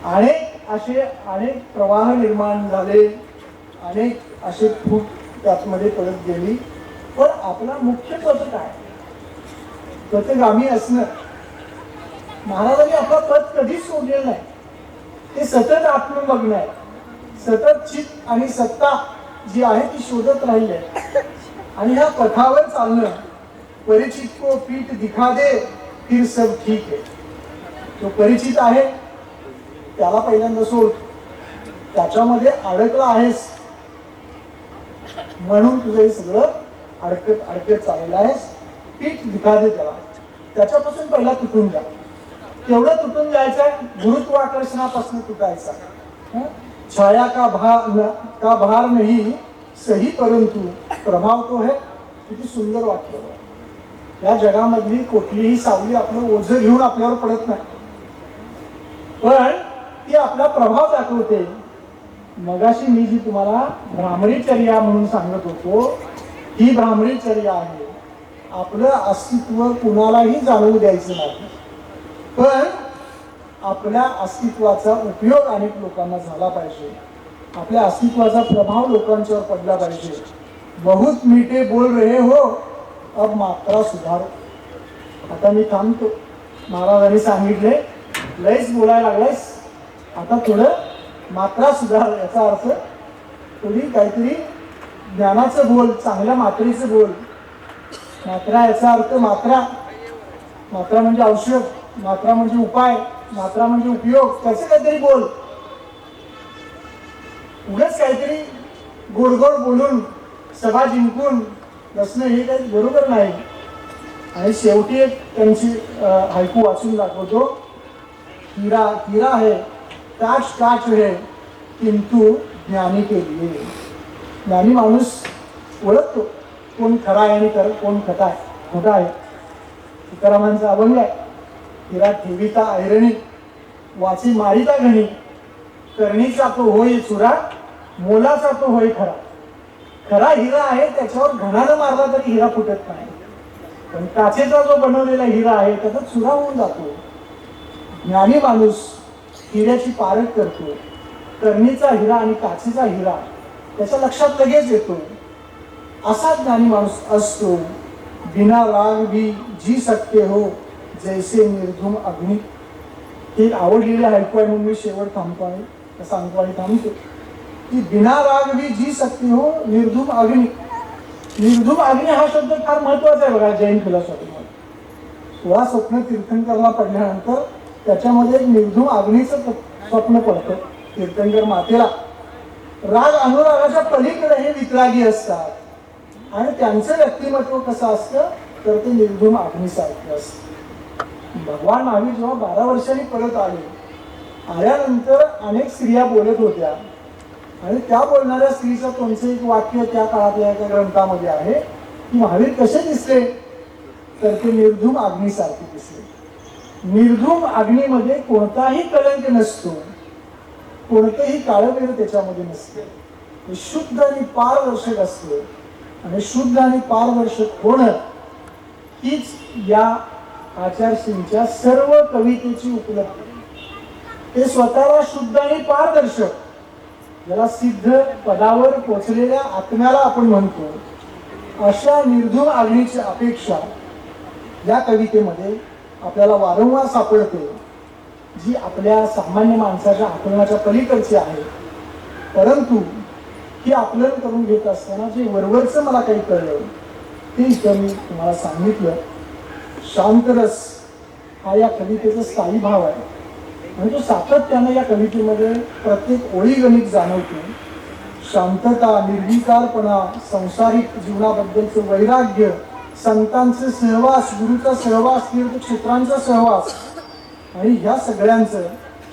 अनेक प्रवाह निर्माण झाले. अनेक असे फूट त्यातमध्ये पडत गेली. पण आपला मुख्य पथ काय. पथगामी असणं. महाराजांनी आपला पथ कधीच सोडलेला नाही. ते सतत आत्ममग्न आहे. सतत चित आणि सत्ता जी आहे ती शोधत राहिली आहे. आणि ह्या पथावर चालणं. परिचित को पीठ दिखा दे फिर सब ठीक है. जो परिचित आहे त्याला पहिल्यांदा सोड. त्याच्यामध्ये अडकला आहेस म्हणून तुझं हे सगळं अडकत चाललेलं आहेस. पीठ दिखा दे त्याला. त्याच्यापासून पहिला तुटून जा. तेवढं तुटून जायचं. गुरुत्वाकर्षणापासून तुटायचा. छाया का भार नहीं सही परंतु प्रभाव तो है. किती सुंदर वाक्य. या जगामधली कुठलीही सावली आपलं ओझं घेऊन आपल्यावर पडत नाही पण ती आपला प्रभाव दाखवते. मगाशी मी जी तुम्हाला भ्रामरीचर्या म्हणून सांगत होतो ही भ्रामरीचर्या आहे. आपलं अस्तित्व कुणालाही जाणवू द्यायचं नाही पण आपल्या अस्तित्वाचा उपयोग अनेक लोकांना झाला पाहिजे. आपल्या अस्तित्वाचा प्रभाव लोकांच्यावर पडला पाहिजे. बहुत मीठे बोल रहे हो अब मात्रा सुधारो. आता मी थांबतो. महाराजांनी सांगितले लयच बोलायला लागलायस आता थोडं मात्रा सुधार. याचा अर्थ थोडी काहीतरी ज्ञानाचं बोल, चांगल्या मात्रेचं बोल. मात्रा याचा अर्थ मात्रा म्हणजे औषध, मात्रा म्हणजे उपाय, मात्रा म्हणजे उपयोग. त्याचं काहीतरी बोल. उगाच काहीतरी गोड गोड बोलून सभा जिंकून बसणं हे काही बरोबर नाही. आणि शेवटी एक त्यांची हायकू वाचून दाखवतो. हीरा हीरा है काच काच है किंतु ज्ञानी के लिए. ज्ञानी माणूस ओळखतो कोण खरा आहे आणि कोण खोटा आहे. तुकारामांचा अभंग आहे, हिरा ठेविता ऐरणी, वाची मारिता घणी, करणीचा तो होय चुरा, मोलाचा तो होय खरा. खरा हिरा आहे त्याच्यावर घणानं मारला तरी हिरा फुटत नाही, पण काचेचा जो बनवलेला हिरा आहे त्याचा चुरा होऊन जातो. ज्ञानी माणूस हिऱ्याची पारख करतो. करणीचा हिरा आणि काचेचा हिरा त्याच्या लक्षात लगेच येतो. असा ज्ञानी माणूस असतो. बिना राग भी जी सकते हो जैसे निर्धूम अग्नि. ही आवडलेली ऐकू आहे म्हणून मी शेवट सांगतो आणि थांबतो की बिना राग भी जी सकते हो निर्धूम अग्नि. निर्धूम अग्नि हा शब्द फार महत्वाचा आहे बघा जैन फिलॉसॉफीमध्ये. 16 स्वप्न तीर्थंकरला पडल्यानंतर त्याच्यामध्ये एक निर्धूम अग्नीचं स्वप्न पडतं. तीर्थंकर मातेला राग अनुरागाच्या पलीकडे हे वितरागी असतात आणि त्यांचं व्यक्तिमत्व कसं असतं तर ते निर्धूम अग्नीसारखं असतं. भगवान महावीर जेव्हा 12 वर्षांनी परत आल्यानंतर अनेक स्त्रिया बोलत होत्या आणि त्या बोलणाऱ्या स्त्रीचं कोणतं एक वाक्य त्या काळातल्या एका ग्रंथामध्ये आहे की महावीर कसे दिसले तर ते निर्धूम अग्नीसारखे दिसले. निर्धूम अग्नीमध्ये कोणताही कलंक नसतो, कोणतंही काळबेर त्याच्यामध्ये नसते. ते शुद्ध आणि पारदर्शक असते आणि शुद्ध आणि पारदर्शक होणं हीच या आचार्यश्रींच्या सर्व कवितेची उपलब्धी. ते स्वतःला शुद्ध आणि पारदर्शक, ज्याला सिद्ध पदावर पोचलेल्या आत्म्याला आपण म्हणतो, अशा निर्धूम अग्नीची अपेक्षा या कवितेमध्ये आपल्याला वारंवार सापडते, जी आपल्या सामान्य माणसाच्या आकलनाच्या पलीकडची आहे. परंतु ही आकलन करून घेत असताना जे वरवरचं मला काही कळलं ते इथं मी तुम्हाला सांगितलं. शांतरस हा या कवितेचा स्थायी भाव आहे आणि तो सातत्याने या कवितेमध्ये प्रत्येक ओळीगणित जाणवतो. शांतता, निर्विकारपणा, संसारिक जीवनाबद्दलचं वैराग्य, संतांचे सहवास, गुरुचा सहवास, तीर्थक्षेत्रांचा सहवास आणि ह्या सगळ्यांचं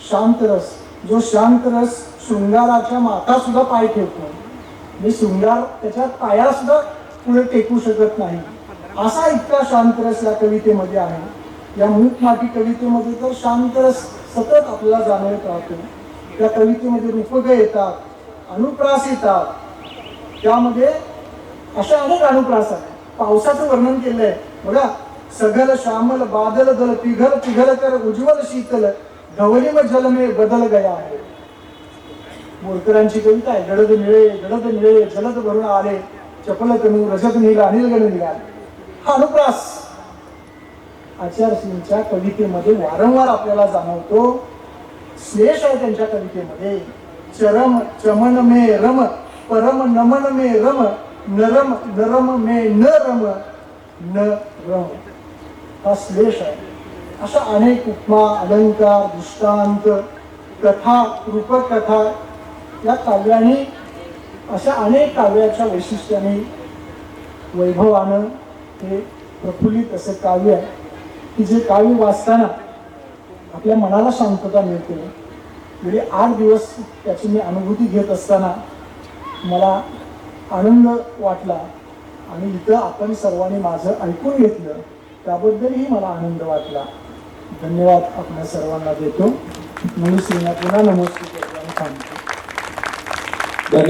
शांतरस, जो शांतरस शृंगाराच्या माथा सुद्धा पाय ठेवतो. म्हणजे शृंगार त्याच्या पायाला सुद्धा पुढे टेकू शकत नाही, असा इतका शांतरस या कवितेमध्ये आहे. या मूकमाटी कवितेमध्ये तर शांतरस सतत आपल्याला जाणवत राहतो. या कवितेमध्ये रूपक येतात, अनुप्रास येतात. त्यामध्ये अशा अनेक अनुप्रास आहेत. पावसाचं वर्णन केलंय बघा. सगल श्यामल बादल दल पिघल पिघल कर उज्ज्वल शीतल धवलिम जल में बदल गया आहे. बोरकरांची कविता आहे. गडद निळे जलद भरून आले, चपल तनू रजत नील अनिलगण निघाले. हा अनुप्रास आचार्यश्रींच्या कवितेमध्ये वारंवार आपल्याला जाणवतो. श्लेष आहे त्यांच्या कवितेमध्ये. चरम चमन में रम, परम नमन में रम, नरम नरम में न रम न रम, हा श्लेष आहे. अशा अनेक उपमा, अलंकार, दृष्टांत, कथा, रूपक कथा या काव्याने, अशा अनेक काव्याच्या वैशिष्ट्याने वैभवानं हे प्रफुल्लित असं काव्य आहे की जे काव्य वाचताना आपल्या मनाला शांतता मिळते. गेली 8 दिवस त्याची मी अनुभूती घेत असताना मला आनंद वाटला आणि इथं आपण सर्वांनी माझं ऐकून घेतलं त्याबद्दलही मला आनंद वाटला. धन्यवाद आपल्या सर्वांना देतो. मनुष्यांना पुन्हा नमस्कार करतो आणि थांबतो. धन्यवाद.